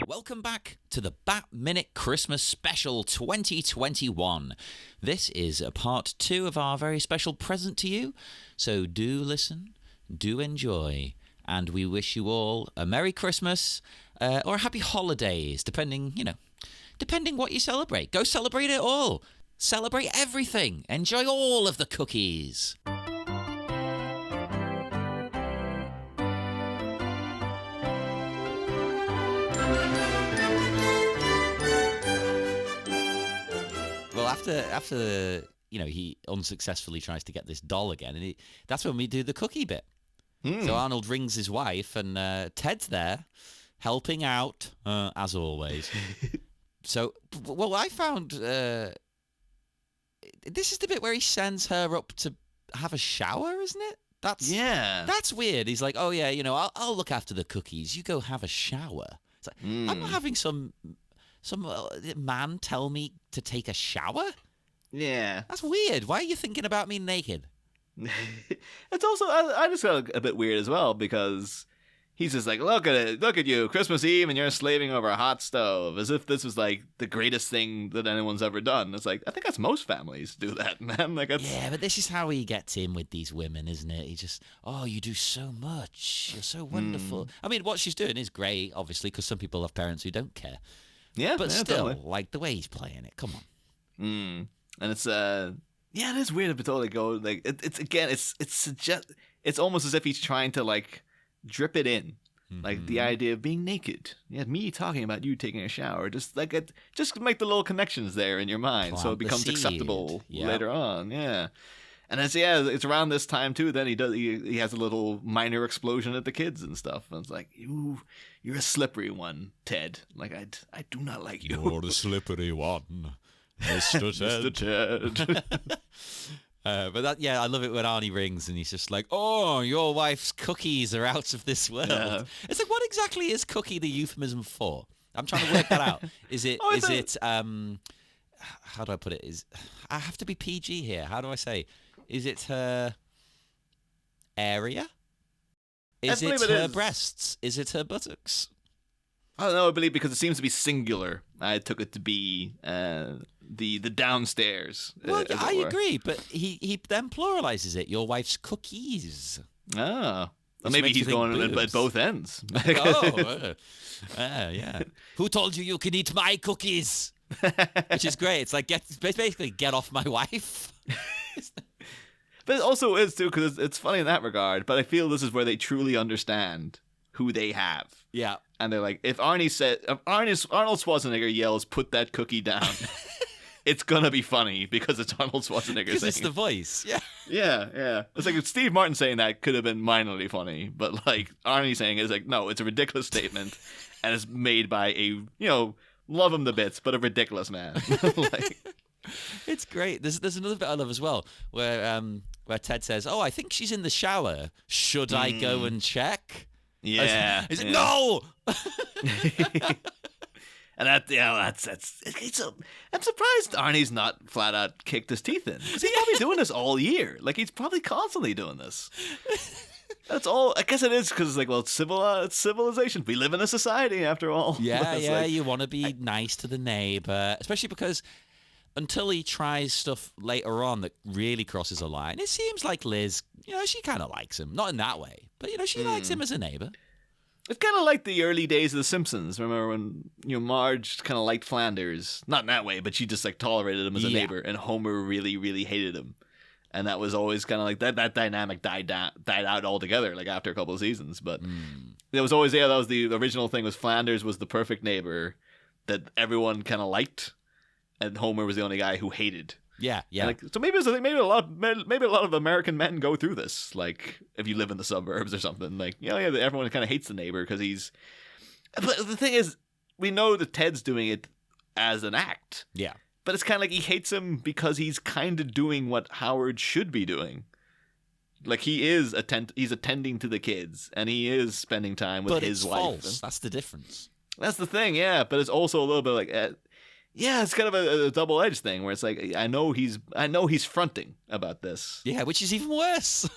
Welcome back to the Bat Minute Christmas Special 2021. This is a part 2 of our very special present to you. So do listen, do enjoy, and we wish you all a Merry Christmas or a Happy Holidays, depending what you celebrate. Go celebrate it all. Celebrate everything. Enjoy all of the cookies. Well, after he unsuccessfully tries to get this doll again, and that's when we do the cookie bit. So Arnold rings his wife, and Ted's there, helping out, as always. So, well, I found this is the bit where he sends her up to have a shower, isn't it? That's weird. He's like, oh yeah, I'll look after the cookies. You go have a shower. It's like, I'm not having some man tell me to take a shower. Yeah, that's weird. Why are you thinking about me naked? It's also I just felt a bit weird as well, because he's just like, look at you, Christmas Eve, and you're slaving over a hot stove, as if this was like the greatest thing that anyone's ever done. It's like, I think that's most families do that, man. Yeah, but this is how he gets in with these women, isn't it? He just, you do so much, you're so wonderful. I mean, what she's doing is great, obviously, because some people have parents who don't care. Yeah, but still, totally. Like the way he's playing it, come on. And it's it is weird, but totally go like it's almost as if he's trying to like drip it in, like the idea of being naked. Yeah, me talking about you taking a shower, just make the little connections there in your mind, so it becomes acceptable later on. Yeah. And it's around this time too. Then he has a little minor explosion at the kids and stuff. And it's like, you're a slippery one, Ted. Like I do not like you. You're the slippery one, Mr. Ted. Mr. Ted. I love it when Arnie rings and he's just like, oh, your wife's cookies are out of this world. Yeah. It's like, what exactly is cookie the euphemism for? I'm trying to work that out. Is it how do I put it? I have to be PG here. How do I say? Is it her area? Is it her breasts? Is it her buttocks? I don't know. I believe because it seems to be singular. I took it to be the downstairs. Well, I agree, but he then pluralizes it. Your wife's cookies. Oh. Well, maybe he's going at both ends. Yeah. Who told you can eat my cookies? Which is great. It's like, basically, get off my wife. But it also is, too, because it's funny in that regard, but I feel this is where they truly understand who they have. Yeah. And they're like, if Arnold Schwarzenegger yells, put that cookie down, it's going to be funny because it's Arnold Schwarzenegger saying it. Because it's the voice. Yeah. Yeah. It's like, if Steve Martin saying that could have been minorly funny, but like Arnie saying it is like, no, it's a ridiculous statement, and it's made by a, love him to bits, but a ridiculous man. It's great. There's another bit I love as well, where Ted says, "Oh, I think she's in the shower. Should I go and check?" Yeah. He's like, "No." And I'm surprised Arnie's not flat out kicked his teeth in. He's probably doing this all year. Like, he's probably constantly doing this. That's all. I guess it is because, it's civilization. We live in a society, after all. Yeah. You want to be nice to the neighbor, especially because until he tries stuff later on that really crosses a line, it seems like Liz, she kind of likes him. Not in that way, but, she likes him as a neighbor. It's kind of like the early days of The Simpsons. Remember when, Marge kind of liked Flanders? Not in that way, but she just, tolerated him as a neighbor, and Homer really, really hated him. And that was always kind of like that dynamic died out altogether, after a couple of seasons. But it was always, that was the original thing, was Flanders was the perfect neighbor that everyone kind of liked, and Homer was the only guy who hated. Yeah. So maybe a lot of American men go through this. If you live in the suburbs or something, everyone kind of hates the neighbor because he's. But the thing is, we know that Ted's doing it as an act. Yeah. But it's kind of like he hates him because he's kind of doing what Howard should be doing. He's attending to the kids, and he is spending time with his wife. But it's false. That's the difference. That's the thing, yeah. But it's also a little bit it's kind of a double-edged thing where it's like, I know he's fronting about this. Yeah, which is even worse.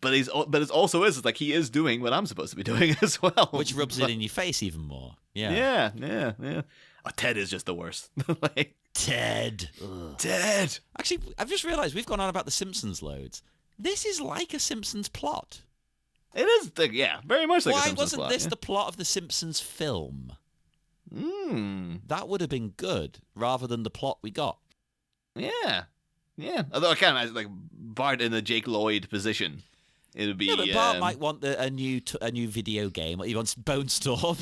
But it's also he is doing what I'm supposed to be doing as well. Which rubs it in your face even more. Yeah. Yeah. Oh, Ted is just the worst. Like Ted. Ugh. Ted. Actually, I've just realised we've gone on about The Simpsons loads. This is like a Simpsons plot. It is, very much like a Why Simpsons wasn't plot, this the plot of the Simpsons film? That would have been good, rather than the plot we got. Yeah. Although I kind of like Bart in the Jake Lloyd position. It would be. Yeah, but Bart might want a new video game. He wants Bone Storm.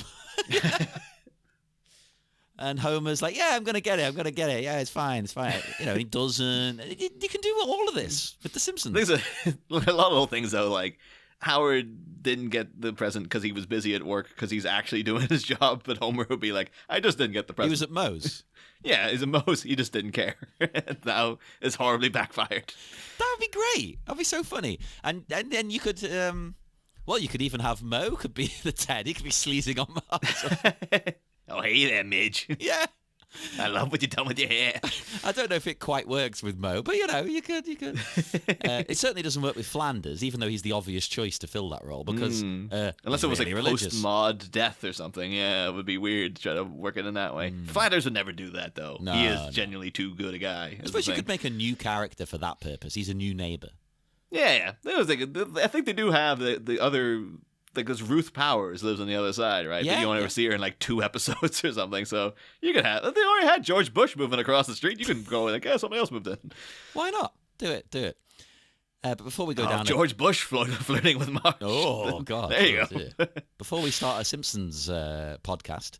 And Homer's like, yeah, I'm going to get it. Yeah, it's fine. He doesn't. You can do all of this with The Simpsons. There's a lot of little things, though, like Howard didn't get the present because he was busy at work because he's actually doing his job, but Homer would be like, I just didn't get the present. He was at Moe's. Yeah, he's at Moe's. He just didn't care. Now it's horribly backfired. That would be great. That'd be so funny. And then you could, you could even have Moe could be the Ted. He could be sleazing on Mars. Oh, hey there, Midge. Yeah. I love what you've done with your hair. I don't know if it quite works with Moe, but you could. It certainly doesn't work with Flanders, even though he's the obvious choice to fill that role because unless it was really like post-mod death or something, it would be weird to try to work it in that way. Flanders would never do that, though. No, he is genuinely too good a guy. I suppose you could make a new character for that purpose. He's a new neighbor. Yeah. I think they do have the other. Like, because Ruth Powers lives on the other side, right? Yeah, but you only ever see her in like 2 episodes or something. So you could have. They already had George Bush moving across the street. You can go like, somebody else moved in. Why not? Do it. But before we go down, George Bush flirting with Marge. Oh God! There you go. Before we start a Simpsons podcast,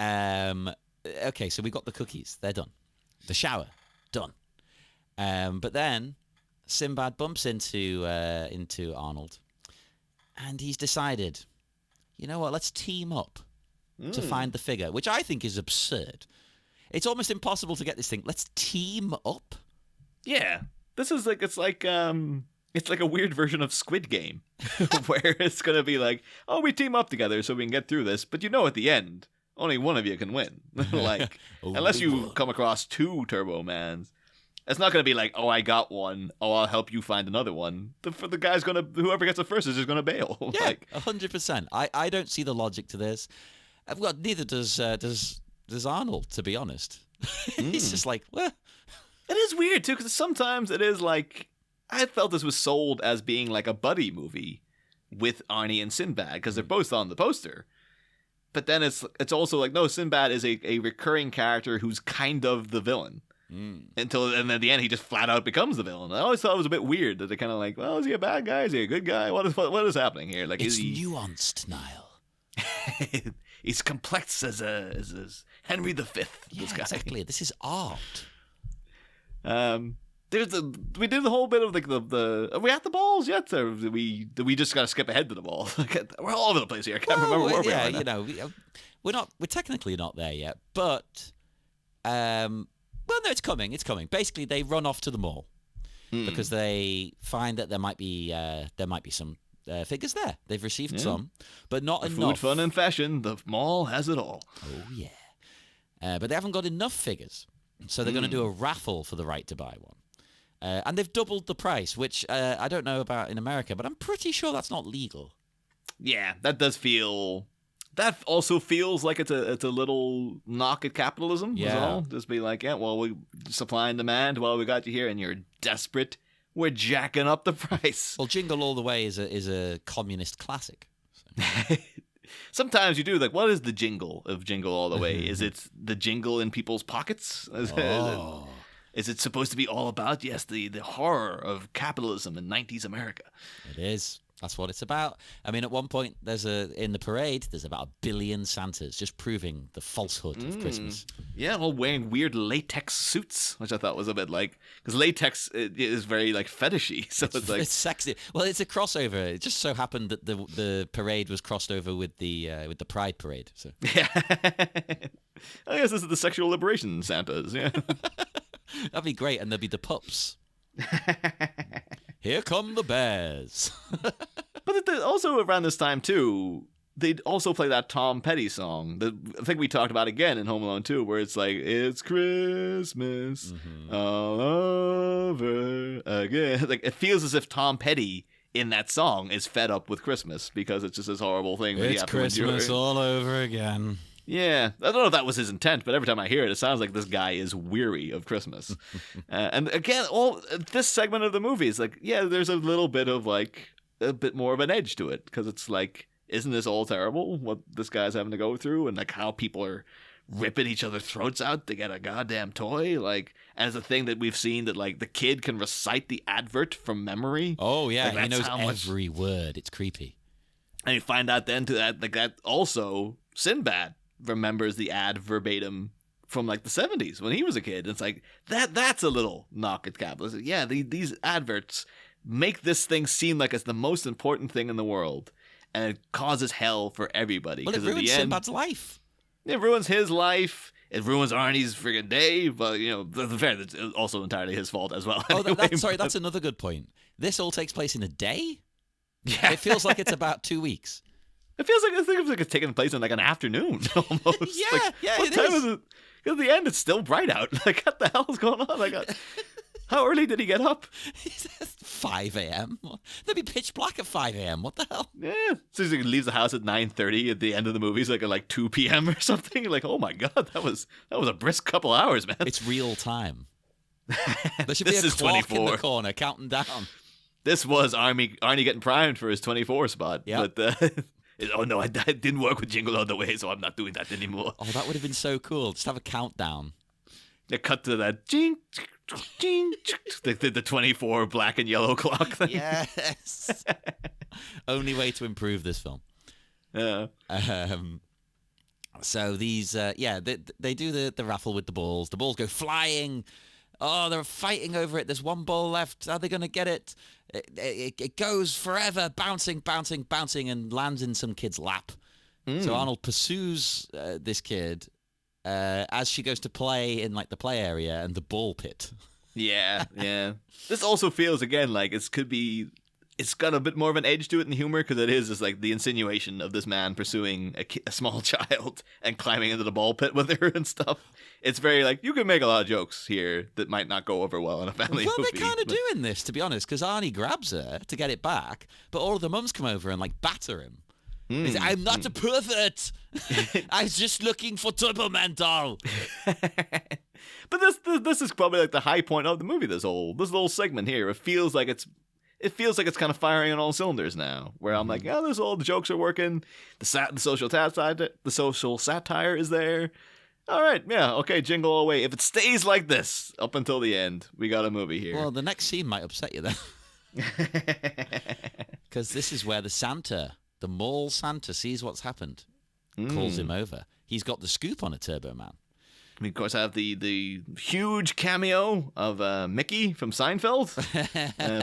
okay, so we got the cookies. They're done. The shower done. But then Sinbad bumps into Arnold. And he's decided, you know what, let's team up to find the figure, which I think is absurd. It's almost impossible to get this thing. Let's team up. Yeah. This is like, it's like a weird version of Squid Game, where it's going to be like, oh, we team up together so we can get through this. But at the end, only one of you can win. Like, unless you come across 2 Turbo Mans. It's not going to be like, oh, I got one. Oh, I'll help you find another one. The guy's going to, whoever gets it first is just going to bail. Yeah, 100%. I don't see the logic to this. Well, neither does Arnold, to be honest. He's just like, well. It is weird, too, because sometimes it is like, I felt this was sold as being like a buddy movie with Arnie and Sinbad, because they're both on the poster. But then it's also like, no, Sinbad is a recurring character who's kind of the villain. And at the end he just flat out becomes the villain. I always thought it was a bit weird that they're kind of like, well, is he a bad guy? Is he a good guy? What is happening here? Like, it's nuanced, Niall. He's complex as Henry V. Yeah, this guy. Exactly. This is art. We did the whole bit of like the are we at the balls yet? Or do we just gotta skip ahead to the ball? We're all over the place here. I can't remember where we are now. We're technically not there yet, but well, no, it's coming. Basically, they run off to the mall because they find that there might be some figures there. They've received some, but not enough. Food, fun, and fashion. The mall has it all. Oh yeah, but they haven't got enough figures, so they're going to do a raffle for the right to buy one. And they've doubled the price, which I don't know about in America, but I'm pretty sure that's not legal. Yeah, that does feel. That also feels like it's a little knock at capitalism. Yeah. Well. Just be like, we supply and demand. Well, we got you here, and you're desperate. We're jacking up the price. Well, Jingle All the Way is a communist classic. So. Sometimes you do like, what is the jingle of Jingle All the Way? Is it the jingle in people's pockets? Is it supposed to be all about the horror of capitalism in 90s America? It is. That's what it's about. I mean, at one point, in the parade, there's about 1 billion Santas, just proving the falsehood of Christmas. Yeah, all wearing weird latex suits, which I thought was a bit like, because latex is very like fetishy, so it's like it's sexy. Well, it's a crossover. It just so happened that the parade was crossed over with the Pride Parade. So yeah, I guess this is the sexual liberation Santas. Yeah, that'd be great, and there'd be the pups. Here come the bears. But also around this time, too, they'd also play that Tom Petty song that I think we talked about again in Home Alone 2, where it's like, it's Christmas all over again. Like, it feels as if Tom Petty in that song is fed up with Christmas because it's just this horrible thing that you It's have to endure. Christmas all over again. Yeah, I don't know if that was his intent, but every time I hear it, it sounds like this guy is weary of Christmas. And again, all this segment of the movie is like, yeah, there's a little bit of like a bit more of an edge to it because it's like, isn't this all terrible what this guy's having to go through, and like how people are ripping each other's throats out to get a goddamn toy, like, and it's a thing that we've seen that like the kid can recite the advert from memory. Oh yeah, like, he knows every word. It's creepy. And you find out then to that like that also Sinbad remembers the ad verbatim from like the 70s when he was a kid. It's like that's a little knock at capitalism. Yeah, these adverts make this thing seem like it's the most important thing in the world, and it causes hell for everybody. Well, it ruins Sinbad's life. It ruins his life. It ruins Arnie's friggin' day. But, you know, the fair, it's also entirely his fault as well. Anyway, that's another good point. This all takes place in a day? Yeah. It feels like it's about 2 weeks. It feels like it's taking place in like an afternoon almost. Yeah, like, yeah, what it time is. it? At the end, it's still bright out. Like, what the hell is going on? Like, how early did he get up? 5 a.m. They'd be pitch black at 5 a.m. What the hell? Yeah. So he leaves the house at 9:30 at the end of the movie. It's like at like 2 p.m. or something. Like, oh my god, that was a brisk couple hours, man. It's real time. There should be a clock 24. in the corner counting down. This was Arnie getting primed for his 24 spot. Yeah. But oh no, I didn't work with Jingle all the way, so I'm not doing that anymore. Oh, that would have been so cool. Just have a countdown. They cut to that jing, jing, the 24 black and yellow clock thing. Yes. Only way to improve this film. Yeah. So these, they do the raffle with the balls. The balls go flying. Oh, they're fighting over it. There's one ball left. Are they going to get it? It goes forever, bouncing, and lands in some kid's lap. So Arnold pursues this kid as she goes to play in like the play area and the ball pit. Yeah. This also feels again like it's got a bit more of an edge to it in humor because it is just like the insinuation of this man pursuing a small child and climbing into the ball pit with her and stuff. It's very like, you can make a lot of jokes here that might not go over well in a family movie. Well, they're kind of doing this, to be honest, because Arnie grabs her to get it back, but all of the mums come over and like batter him. I'm not a pervert. I was just looking for Turbo Man doll. But this is probably like the high point of the movie. This little segment here. It feels like it's kind of firing on all cylinders now. Where I'm like, oh, there's all the jokes are working. The social satire is there. All right, yeah, okay, Jingle away. If it stays like this up until the end, we got a movie here. Well, the next scene might upset you then. Because this is where the mall Santa, sees what's happened, calls him over. He's got the scoop on a Turbo Man. We, of course, have the huge cameo of Mickey from Seinfeld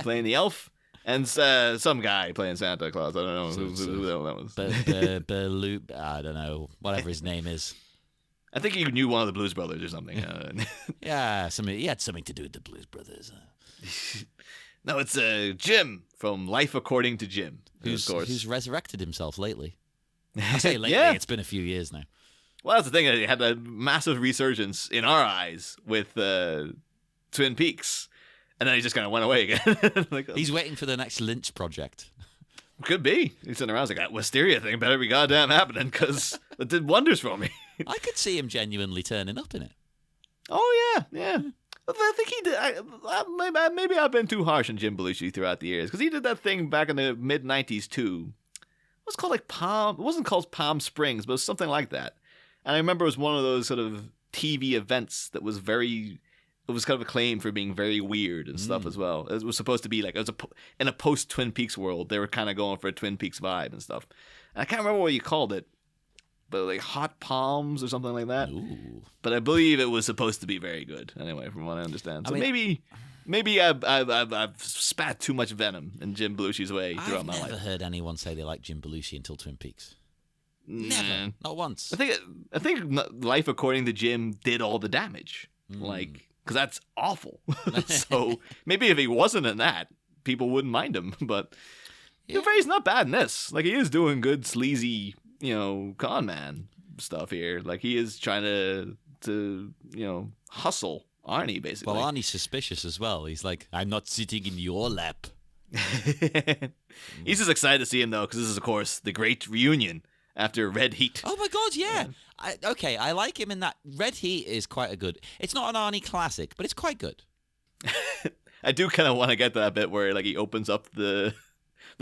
playing the elf, and some guy playing Santa Claus. I don't know who the hell that was. I don't know, whatever his name is. I think he knew one of the Blues Brothers or something. Yeah, he had something to do with the Blues Brothers. No, it's Jim from Life According to Jim, who's resurrected himself lately. I say lately, It's been a few years now. Well, that's the thing. It had a massive resurgence in our eyes with Twin Peaks, and then he just kind of went away again. He's waiting for the next Lynch project. Could be. He's sitting around like, that Wisteria thing better be goddamn happening because it did wonders for me. I could see him genuinely turning up in it. Oh, yeah. I think he did. Maybe I've been too harsh on Jim Belushi throughout the years because he did that thing back in the mid-90s too. It was called like Palm. It wasn't called Palm Springs, but it was something like that. And I remember it was one of those sort of TV events that was it was kind of acclaimed for being very weird and stuff as well. It was supposed to be like, in a post-Twin Peaks world, they were kind of going for a Twin Peaks vibe and stuff. And I can't remember what you called it, but like Hot Palms or something like that. Ooh. But I believe it was supposed to be very good, anyway, from what I understand. So maybe I've spat too much venom in Jim Belushi's way throughout my life. I've never heard anyone say they like Jim Belushi until Twin Peaks. Never. Not once. I think Life According to Jim did all the damage. Because that's awful. So maybe if he wasn't in that, people wouldn't mind him. But he's not bad in this. Like, he is doing good, sleazy, con man stuff here. Like, he is trying to hustle Arnie, basically. Well, Arnie's suspicious as well. He's like, I'm not sitting in your lap. He's just excited to see him, though, because this is, of course, the great reunion after Red Heat. Oh my God, yeah. I like him in that. Red Heat is quite a good. It's not an Arnie classic, but it's quite good. I do kind of want to get to that bit where like he opens up the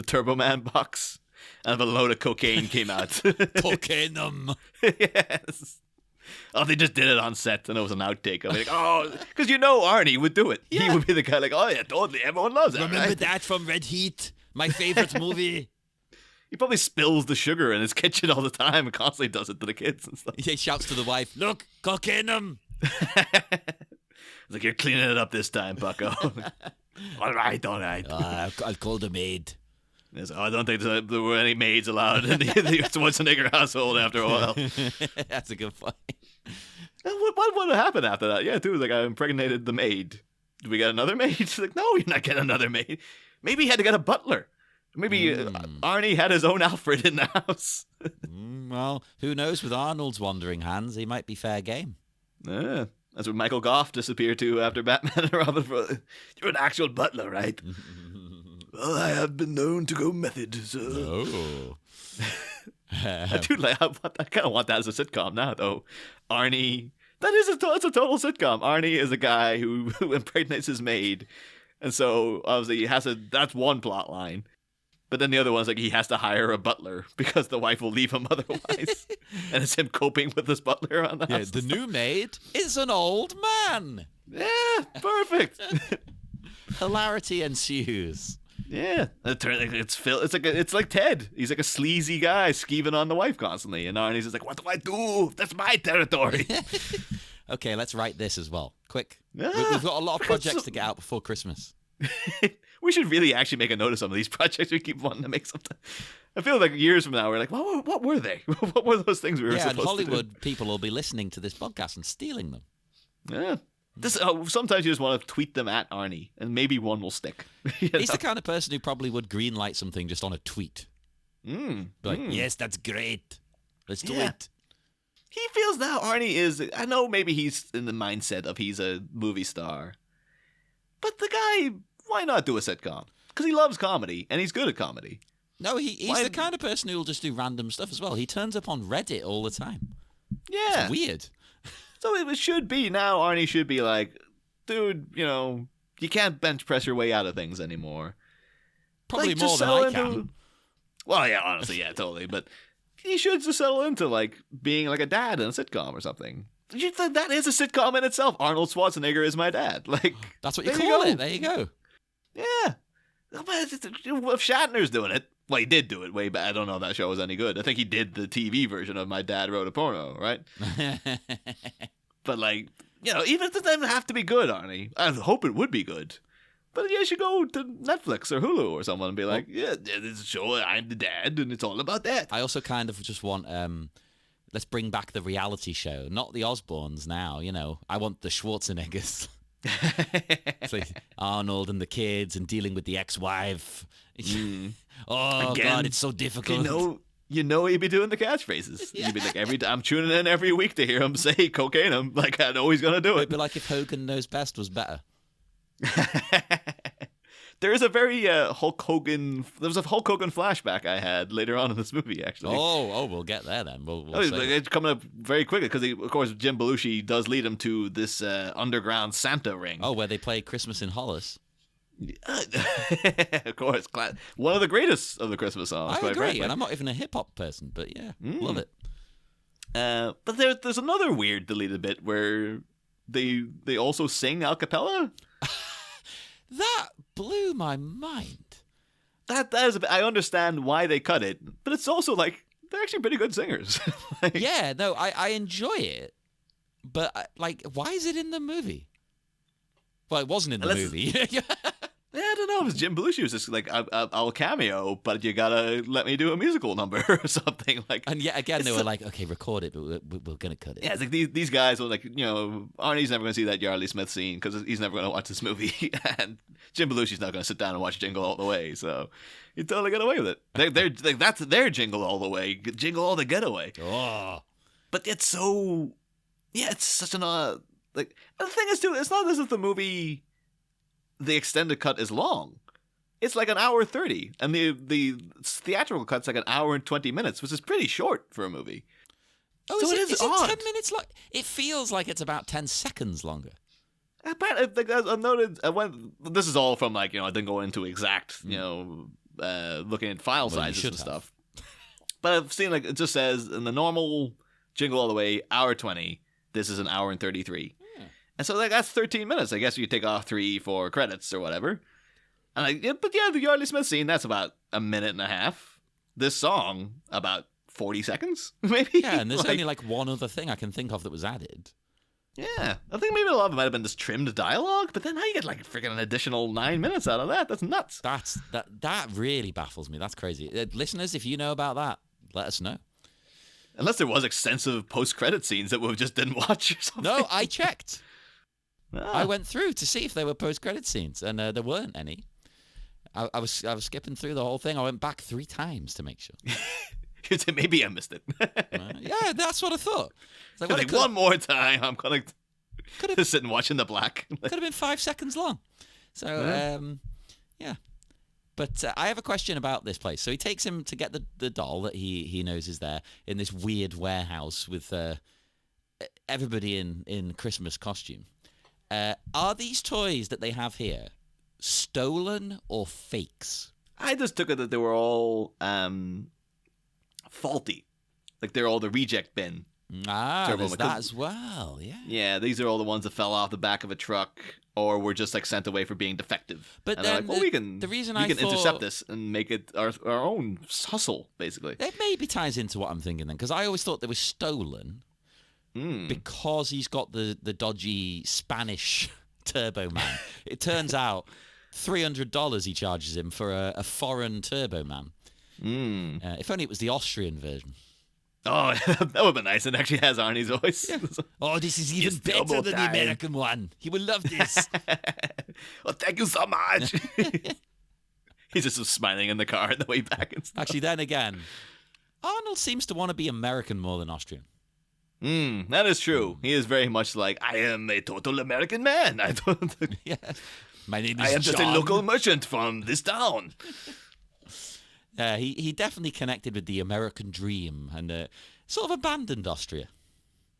Turbo Man box and a load of cocaine came out. Cocaine them. Yes. Oh, they just did it on set, and it was an outtake. I'm like, oh, because Arnie would do it. Yeah. He would be the guy like, oh yeah, totally, everyone loves it. Remember right? that from Red Heat? My favorite movie. He probably spills the sugar in his kitchen all the time and constantly does it to the kids and stuff. He shouts to the wife, "Look, cocaine them." It's like, you're cleaning it up this time, bucko. All right. I'll call the maid. Like, I don't think there were any maids allowed in the Schwarzenegger household after a while. That's a good point. What would happen after that? Yeah, dude, like I impregnated the maid. Do we get another maid? She's like, no, you're not getting another maid. Maybe he had to get a butler. Maybe Arnie had his own Alfred in the house. Well, who knows? With Arnold's wandering hands, he might be fair game. Yeah, that's what Michael Goff disappeared to after Batman and Robin. You're an actual butler, right? Well, I have been known to go method, so... Oh. I do like. I kind of want that as a sitcom now, though. Arnie, that's a total sitcom. Arnie is a guy who impregnates his maid, and so obviously he has that's one plot line. But then the other one's like he has to hire a butler because the wife will leave him otherwise, and it's him coping with this butler on the house. Yeah, the new maid is an old man. Yeah, perfect. Hilarity ensues. Yeah, it's like Ted. He's like a sleazy guy skeeving on the wife constantly, and Arnie's just like, "What do I do? That's my territory." Okay, let's write this as well. Quick, Yeah, we've got a lot of projects to get out before Christmas. We should really actually make a note of some of these projects we keep wanting to make sometimes. I feel like years from now we're like, what were they? What were those things we were supposed and to do? Hollywood people will be listening to this podcast and stealing them. Yeah. Sometimes you just want to tweet them at Arnie, and maybe one will stick. He's the kind of person who probably would greenlight something just on a tweet. Yes, that's great. Let's do it. He feels now Arnie is... I know maybe he's in the mindset of he's a movie star. But the guy, why not do a sitcom? Because he loves comedy, and he's good at comedy. No, he's the kind of person who will just do random stuff as well. He turns up on Reddit all the time. Yeah. It's weird. So it should be now, Arnie should be like, dude, you can't bench press your way out of things anymore. Probably like, more than I can. Well, yeah, honestly, yeah, totally. But he should just settle into like being like a dad in a sitcom or something. That is a sitcom in itself. Arnold Schwarzenegger is my dad. Like that's what you call it. There you go. Yeah. If Shatner's doing it, well, he did do it way back. I don't know if that show was any good. I think he did the TV version of My Dad Wrote a Porno, right? But like, even if it doesn't have to be good, Arnie, I hope it would be good. But you should go to Netflix or Hulu or someone and be like, yeah, this is a show, I'm the dad, and it's all about that. I also kind of just want, let's bring back the reality show, not the Osbournes now, I want the Schwarzeneggers. It's like Arnold and the kids and dealing with the ex-wife. Oh, again, God, it's so difficult. You know he'd be doing the catchphrases. Yeah. You'd be like, I'm tuning in every week to hear him say cocaine. I'm like, I know he's going to do it. It'd be like if Hogan Knows Best was better. There is a very Hulk Hogan... There was a Hulk Hogan flashback I had later on in this movie, actually. Oh, we'll get there then. It's coming up very quickly because, of course, Jim Belushi does lead him to this underground Santa ring. Oh, where they play Christmas in Hollis. Of course. One of the greatest of the Christmas songs. I agree, and I'm not even a hip-hop person, but yeah, love it. But there's another weird deleted bit where they also sing a cappella. That blew my mind. That is I understand why they cut it, but it's also like they're actually pretty good singers. Yeah, no, I enjoy it, but why is it in the movie? Well, it wasn't in the movie. Yeah, I don't know. It was Jim Belushi was just like, I'll cameo, but you gotta let me do a musical number or something. Like, and yet again, they were like, okay, record it, but we're gonna cut it. Yeah, it's like these guys were like, Arnie's never gonna see that Yardley Smith scene because he's never gonna watch this movie, and Jim Belushi's not gonna sit down and watch Jingle All the Way, so he totally got away with it. That's their Jingle All the Way, Jingle All the Getaway. Oh, but it's so, it's such an and the thing is too, it's not as if the movie. The extended cut is long. it's like an hour 30, and the theatrical cut's like an hour and 20 minutes, which is pretty short for a movie. Oh, So is it odd. 10 minutes long? It feels like it's about 10 seconds longer. Apparently, I've noted. This is all from I didn't go into exact looking at file sizes and stuff. But I've seen it just says in the normal Jingle All the Way, hour 20. This is an hour and 33. Yeah. And so that's 13 minutes. I guess you take off 3-4 credits or whatever. And the Yardley Smith scene, that's about a minute and a half. This song, about 40 seconds, maybe. Yeah, and there's only one other thing I can think of that was added. Yeah, I think maybe a lot of it might have been just trimmed dialogue, but then how you get freaking an additional 9 minutes out of that? That's nuts. That really baffles me. That's crazy. Listeners, if you know about that, let us know. Unless there was extensive post-credit scenes that we just didn't watch or something. No, I checked. I went through to see if there were post-credit scenes, and there weren't any. I was skipping through the whole thing. I went back 3 times to make sure. You said maybe I missed it. Yeah, that's what I thought. It's one more time, I'm gonna sit and watch in the black. Could have been 5 seconds long. So yeah. But I have a question about this place. So he takes him to get the doll that he knows is there in this weird warehouse with everybody in Christmas costume. Are these toys that they have here stolen or fakes? I just took it that they were all faulty. Like they're all the reject bin. There's that as well, yeah. Yeah, these are all the ones that fell off the back of a truck or were just sent away for being defective. But and then we can intercept this and make it our own hustle, basically. It maybe ties into what I'm thinking then, because I always thought they were stolen because he's got the dodgy Spanish Turbo Man. It turns out $300 he charges him for a foreign Turbo Man. If only it was the Austrian version. Oh, that would be nice. It actually has Arnie's voice. Yeah. Oh, this is even better than the American one. He will love this. Well, thank you so much. He's just smiling in the car on the way back and stuff. Actually, then again, Arnold seems to want to be American more than Austrian. That is true. He is very much like, I am a total American man. Yeah. My name is I am John. just a local merchant from this town. He definitely connected with the American dream and sort of abandoned Austria.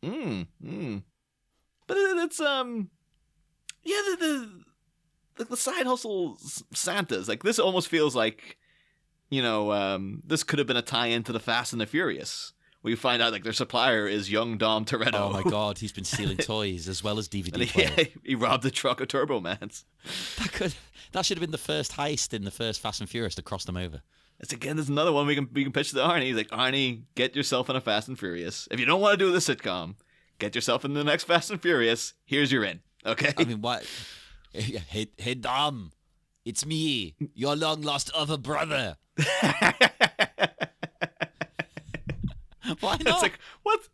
But it's the side hustle Santas, this almost feels like this could have been a tie-in to the Fast and the Furious. We find out their supplier is young Dom Toretto. Oh my God, he's been stealing toys as well as DVD players. He robbed a truck of Turbo Mans. That should have been the first heist in the first Fast and Furious to cross them over. There's another one we can pitch to Arnie. He's like, Arnie, get yourself in a Fast and Furious. If you don't want to do the sitcom, get yourself in the next Fast and Furious. Here's your in. Okay. I mean, what? Hey, Dom, it's me, your long lost other brother. Why not? It's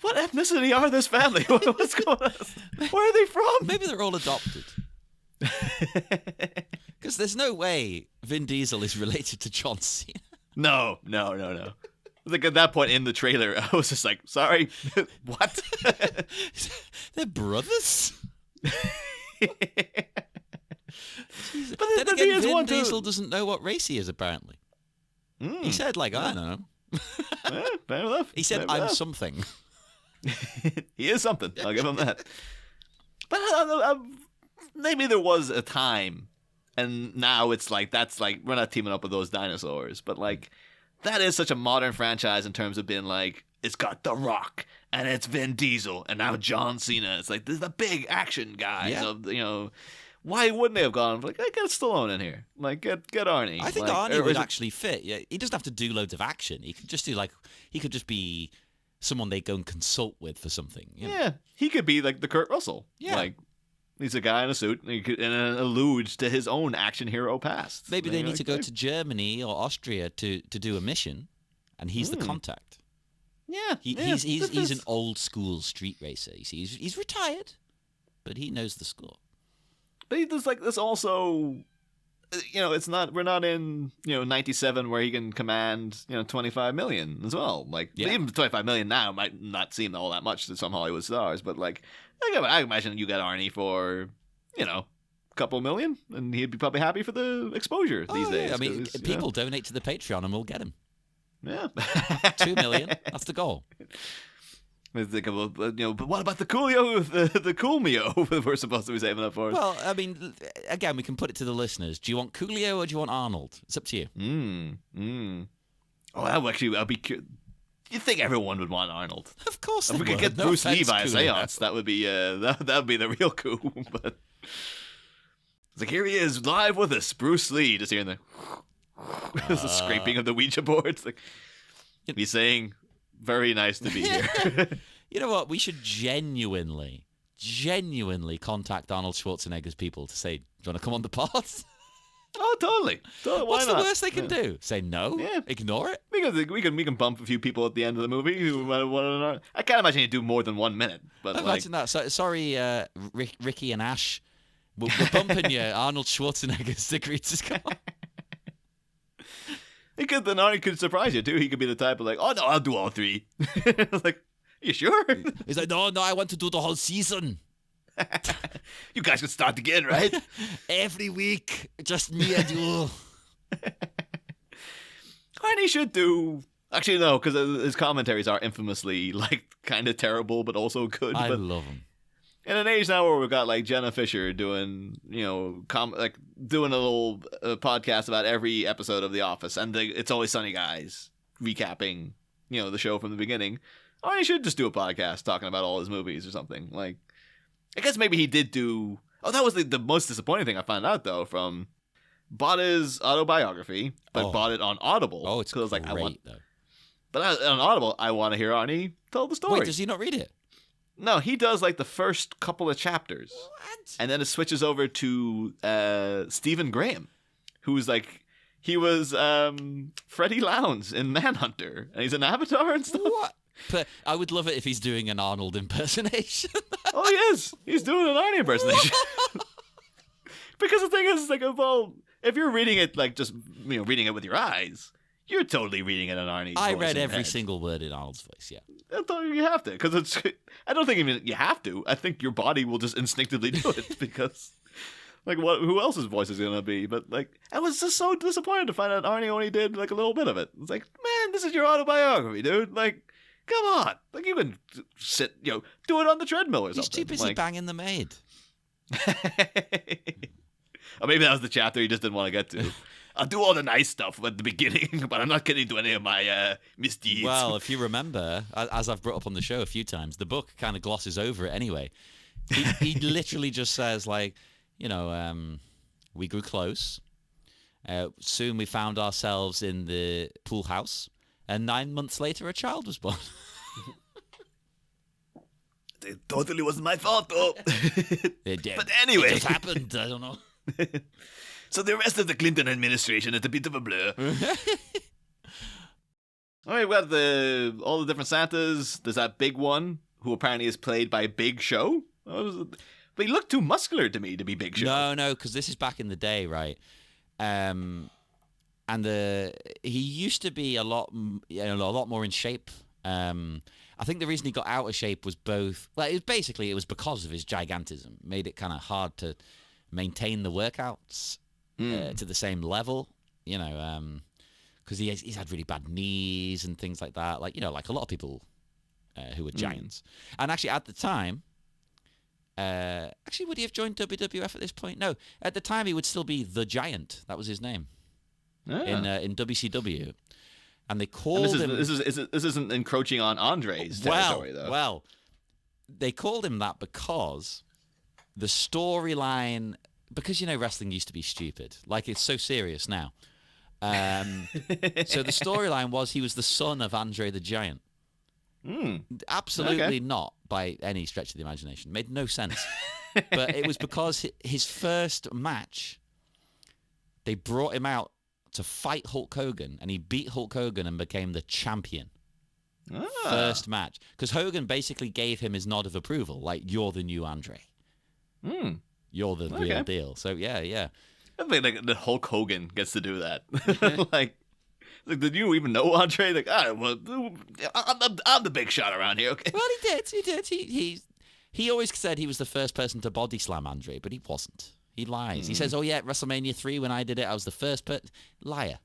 what ethnicity are this family? What's going on? Where are they from? Maybe they're all adopted. Because there's no way Vin Diesel is related to John Cena. No. At that point in the trailer, I was just like, sorry, what? They're brothers? But then again, Vin Diesel doesn't know what race he is, apparently. He said, I don't know. Fair enough. He said, I'm something. He is something. I'll give him that. But maybe there was a time, and now it's that's we're not teaming up with those dinosaurs, but that is such a modern franchise in terms of being it's got The Rock and it's Vin Diesel and now John Cena. It's this is the big action guy. Yeah. So why wouldn't they have gone get Stallone in here? Get Arnie. I think Arnie would actually fit. Yeah, he doesn't have to do loads of action. He could just do he could just be someone they go and consult with for something. Yeah, he could be the Kurt Russell. Yeah. He's a guy in a suit and alludes to his own action hero past. Maybe they need to go to Germany or Austria to do a mission, and he's the contact. Yeah, he's an old school street racer. You see, he's retired, but he knows the score. But he does this also. It's not. We're not in 97 where he can command 25 million as well. Even 25 million now might not seem all that much to some Hollywood stars, but I imagine you got Arnie for couple million, and he'd be probably happy for the exposure these days. I mean, people donate to the Patreon and we'll get him. Yeah. 2 million. That's the goal. I think, well, but what about the Coolio, the Coolmio we're supposed to be saving up for? Well, I mean, again, we can put it to the listeners. Do you want Coolio or do you want Arnold? It's up to you. Oh, that'd be cute. You think everyone would want Arnold? Of course, if we could get Bruce Lee by a seance, that would be that would be the real coup. But it's like, here he is live with us, Bruce Lee, just hearing the scraping of the Ouija board. It's like he's saying, "Very nice to be here." You know what? We should genuinely contact Arnold Schwarzenegger's people to say, "Do you want to come on the pod?" Oh, totally. What's the worst they can do? Say no? Yeah. Ignore it? We can bump a few people at the end of the movie who might want to know. I can't imagine he'd do more than 1 minute. But imagine that. So, sorry, Ricky and Ash. We're bumping you. Arnold Schwarzenegger's agreed to come on. Arnie could surprise you too. He could be the type of like, oh no, I'll do all 3. Like, you sure? He's like, no, I want to do the whole season. You guys could start again, right? Every week, just me and you. Arnie should do. Actually, no, because his commentaries are infamously like kind of terrible, but also good. I love him. In an age now where we've got like Jenna Fisher doing, doing a little podcast about every episode of The Office, and It's Always Sunny guys recapping, the show from the beginning. Arnie should just do a podcast talking about all his movies or something. Like, I guess maybe he did do. Oh, that was the most disappointing thing I found out though. Bought his autobiography, but bought it on Audible. Oh, it's great, though. But on Audible, I want to hear Arnie tell the story. Wait, does he not read it? No, he does like the first couple of chapters. What? And then it switches over to Stephen Graham, who's like, he was Freddie Lounds in Manhunter, and he's an avatar and stuff. What? But I would love it if he's doing an Arnold impersonation. Oh, he is. He's doing an Arnie impersonation. Because the thing is, like, well, if you're reading it, like, just, reading it with your eyes, you're totally reading it in Arnie's voice. I read every single word in Arnold's voice, yeah. I thought you have to, because I don't think even you have to. I think your body will just instinctively do it, because, like, who else's voice is going to be? But, like, I was just so disappointed to find out Arnie only did, like, a little bit of it. It's like, man, this is your autobiography, dude. Like, come on. Like, you can sit, do it on the treadmill or something. He's too busy banging the maid. Or maybe that was the chapter he just didn't want to get to. I'll do all the nice stuff at the beginning, but I'm not getting to any of my misdeeds. Well, if you remember, as I've brought up on the show a few times, the book kind of glosses over it anyway. He literally just says, like, we grew close. Soon we found ourselves in the pool house. And 9 months later, a child was born. It totally wasn't my fault, though. It did. But anyway. It just happened. I don't know. So the rest of the Clinton administration is a bit of a blur. All right, we got all the different Santas. There's that big one, who apparently is played by Big Show. But he looked too muscular to me to be Big Show. No, because this is back in the day, right? And he used to be a lot more in shape. I think the reason he got out of shape was both. Well, it was because of his gigantism. Made it kind of hard to maintain the workouts to the same level. Because he's had really bad knees and things like that. Like like a lot of people who were giants. And actually, at the time. Would he have joined WWF at this point? No. At the time, he would still be the Giant. That was his name. In WCW, and they called him. This isn't encroaching on Andre's territory, though. Well, they called him that because the storyline. Because wrestling used to be stupid. Like, it's so serious now. So the storyline was he was the son of Andre the Giant. Absolutely not by any stretch of the imagination. Made no sense. But it was because his first match, they brought him out to fight Hulk Hogan, and he beat Hulk Hogan and became the champion. First match. Because Hogan basically gave him his nod of approval, like, you're the new Andre. You're the real deal. So, yeah. I think like the Hulk Hogan gets to do that. like, did you even know Andre? Like, I'm the big shot around here, okay? Well, he did. He always said he was the first person to body slam Andre, but he wasn't. He lies. He says, "Oh yeah, at WrestleMania 3 when I did it, I was the first liar."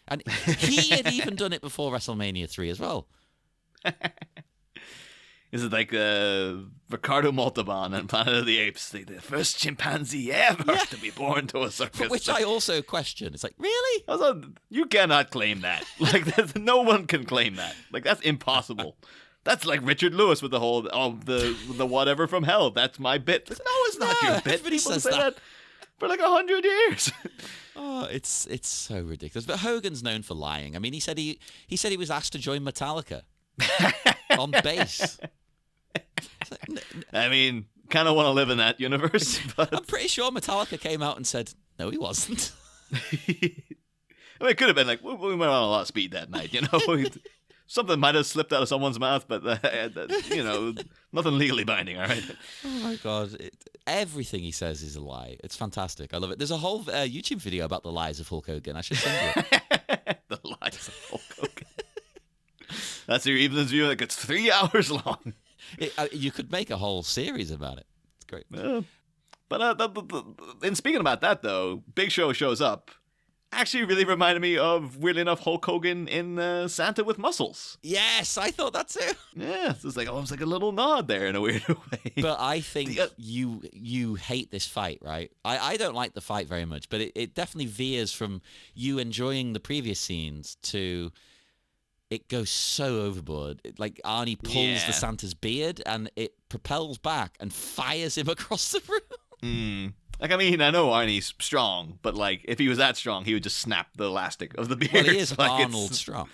And he had even done it before WrestleMania 3 as well. Is it like Ricardo Montalban on Planet of the Apes, the first chimpanzee ever to be born to a circus? Which I also question. It's like, really? You cannot claim that. Like, no one can claim that. Like, that's impossible. That's like Richard Lewis with the whole the whatever from hell. That's my bit. Like, no, it's not your bit. People say that for like 100 years. Oh, it's so ridiculous. But Hogan's known for lying. I mean, he said he was asked to join Metallica on bass. I mean, kind of want to live in that universe. But I'm pretty sure Metallica came out and said, no, he wasn't. I mean, it could have been like, we went on a lot of speed that night, you know? Something might have slipped out of someone's mouth, but, you know, nothing legally binding, all right? Oh, my God. Everything he says is a lie. It's fantastic. I love it. There's a whole YouTube video about the lies of Hulk Hogan. I should send you it. The lies of Hulk Hogan. That's your evening's view. Like, it's 3 hours long. You could make a whole series about it. It's great. But and speaking about that, though, Big Show shows up. Actually really reminded me of, weirdly enough, Hulk Hogan in Santa with Muscles. Yes, I thought that too. Yeah, it's like almost like a little nod there in a weird way. But I think you hate this fight, right? I don't like the fight very much, but it definitely veers from you enjoying the previous scenes to... It goes so overboard. Like Arnie pulls the Santa's beard and it propels back and fires him across the room. Like, I mean, I know Arnie's strong, but like if he was that strong, he would just snap the elastic of the beard. Well, he is like Arnold strong.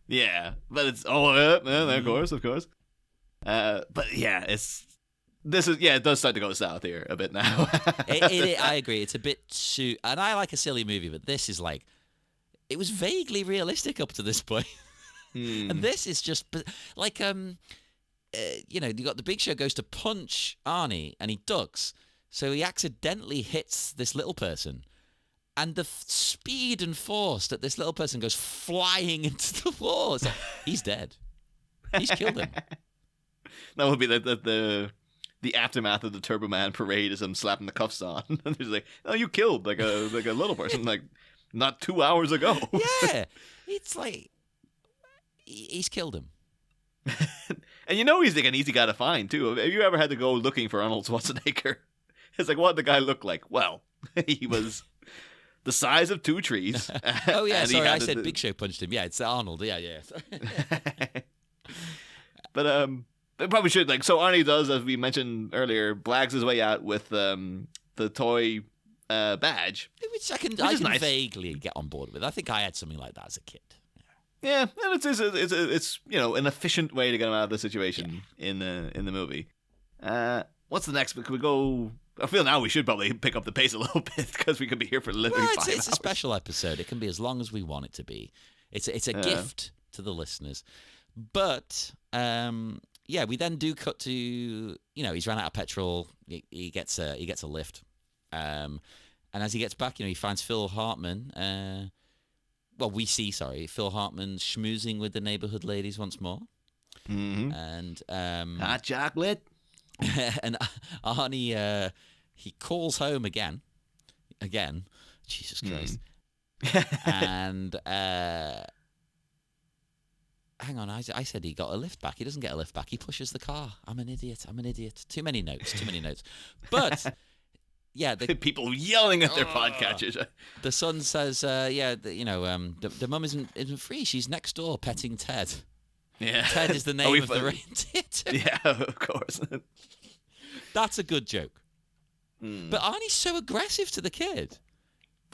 Yeah, but it's of course. But yeah, it does start to go south here a bit now. I agree. It's a bit too, and I like a silly movie, but this is like, it was vaguely realistic up to this point. And this is just like, you know, you got the Big Show goes to punch Arnie and he ducks. So he accidentally hits this little person. And the speed and force that this little person goes flying into the wall. It's like, he's dead. He's killed him. That would be the aftermath of the Turbo Man parade as him slapping the cuffs on. And he's like, oh, you killed like a little person like not 2 hours ago. Yeah. It's like... He's killed him. And you know he's like an easy guy to find, too. Have you ever had to go looking for Arnold Schwarzenegger? It's like, what did the guy look like? Well, he was the size of 2 trees. Oh, yeah, sorry, I said Big Show punched him. Yeah, it's Arnold. Yeah. But they probably should, like, so Arnie does, as we mentioned earlier, blags his way out with the toy badge. Which I can nice. vaguely get on board with. I think I had something like that as a kid. Yeah, and it's you know, an efficient way to get him out of the situation in the movie. What's the next? Could we go? I feel now we should probably pick up the pace a little bit because we could be here for literally 5 hours. It's a special episode. It can be as long as we want it to be. It's a gift to the listeners. But we then do cut to, you know, he's ran out of petrol. He gets a lift, and as he gets back, you know, he finds Phil Hartman. We see Phil Hartman schmoozing with the neighborhood ladies once more. Mm-hmm. And hot chocolate. And Arnie, he calls home again. Jesus Christ. And hang on, I said he got a lift back. He doesn't get a lift back. He pushes the car. I'm an idiot. Too many notes. But yeah, the people yelling at their podcatchers. The son says, the mum isn't free. She's next door petting Ted. Yeah, Ted is the name of the reindeer too. Yeah, of course. That's a good joke. But Arnie's so aggressive to the kid.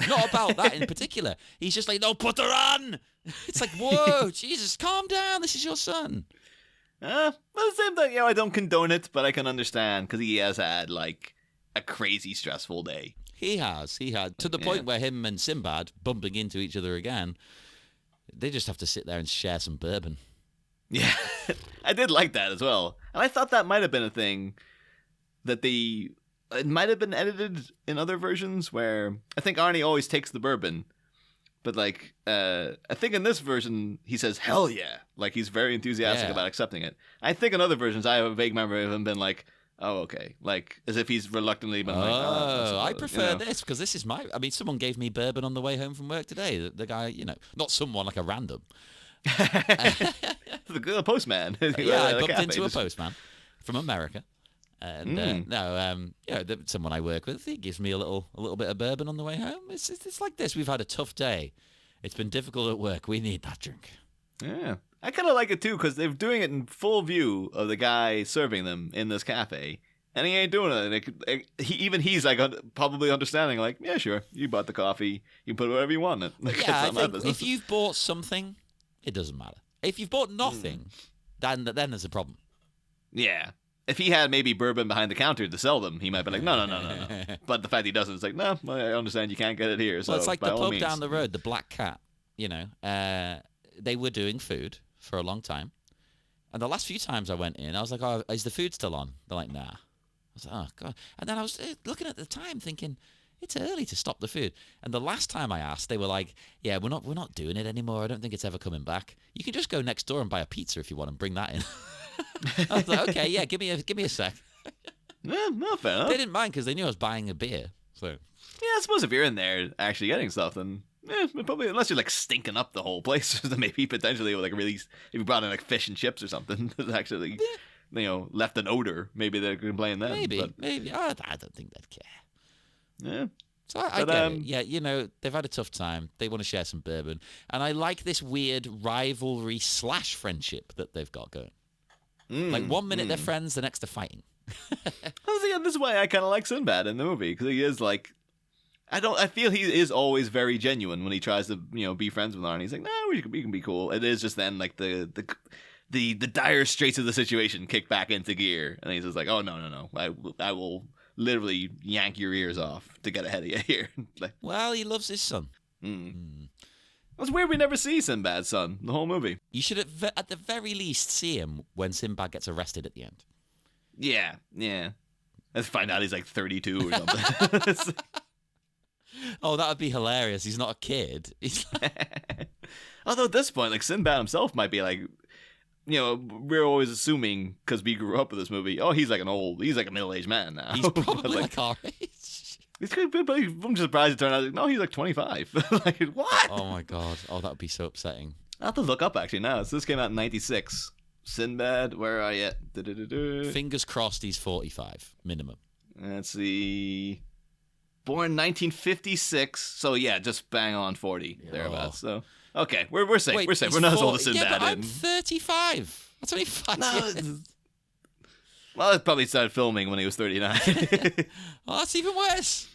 Not about that in particular. He's just like, no, put her on. It's like, whoa, Jesus, calm down. This is your son. But the same thing, you know, I don't condone it, but I can understand because he has had like a crazy stressful day. He had to the point where him and Sinbad bumping into each other again, they just have to sit there and share some bourbon. Yeah, I did like that as well, and I thought that might have been a thing that it might have been edited in other versions where I think Arnie always takes the bourbon, but like I think in this version he says hell yeah, like he's very enthusiastic about accepting it. I think in other versions I have a vague memory of him being like, Oh, okay. Like as if he's reluctantly been like, Oh, I you prefer know. this because this is my. I mean, someone gave me bourbon on the way home from work today. The guy, not someone like a random. The postman. Yeah, I At a bumped cafe, into a just- postman from America, and someone I work with. He gives me a little bit of bourbon on the way home. It's like this. We've had a tough day. It's been difficult at work. We need that drink. Yeah. I kind of like it too because they're doing it in full view of the guy serving them in this cafe, and he ain't doing it. He's like probably understanding, like, yeah, sure, you bought the coffee, you put whatever you want in it. Like, Yeah, I it's not my think business. if you've bought something, it doesn't matter. If you've bought nothing, then there's a problem. Yeah. If he had maybe bourbon behind the counter to sell them, he might be like, no. But the fact he doesn't, it's like, no, I understand you can't get it here. So Well, it's like by the all pub means. down the road, the Black Cat. They were doing food for a long time. And the last few times I went in, I was like, oh, is the food still on? They're like, nah. I was like, oh, God. And then I was looking at the time thinking, it's early to stop the food. And the last time I asked, they were like, yeah, we're not doing it anymore. I don't think it's ever coming back. You can just go next door and buy a pizza if you want and bring that in. I was like, okay, yeah, give me a sec. Yeah, no, fair enough. They didn't mind because they knew I was buying a beer. So Yeah, I suppose if you're in there actually getting stuff, then probably unless you're like stinking up the whole place, then maybe potentially like really if you brought in like fish and chips or something that actually left an odor, maybe they're complaining then. maybe But, I don't think they'd care. yeah. So I get it. Yeah, they've had a tough time. They want to share some bourbon. And I like this weird rivalry / friendship that they've got going. Like 1 minute they're friends, the next they're fighting. This is why I kind of like Sinbad in the movie, because he is like, I feel he is always very genuine when he tries to, be friends with Arnie. He's like, no, we can be cool. It is just then like the dire straits of the situation kick back into gear, and he's just like, oh no, I will literally yank your ears off to get ahead of you here. Like, Well, he loves his son. it's weird we never see Sinbad's son the whole movie. You should at the very least see him when Sinbad gets arrested at the end. Yeah. Let's find out he's like 32 or something. Oh, that would be hilarious. He's not a kid. He's Although at this point, like Sinbad himself might be like, we're always assuming because we grew up with this movie. Oh, he's like a middle-aged man now. he's probably But, like our age. I'm just surprised it turned out. No, he's like 25. Like what? Oh my God. Oh, that would be so upsetting. I have to look up actually now. So this came out in '96. Sinbad, where are you? Fingers crossed he's 45 minimum. Let's see. Born 1956. So yeah, just bang on 40 thereabouts. So okay, we're safe. We're safe. he's We're not as old 40 as Sinbad. Yeah, but I'm 35. That's only 5 No, years. well, it probably started filming when he was 39. Oh, that's even worse.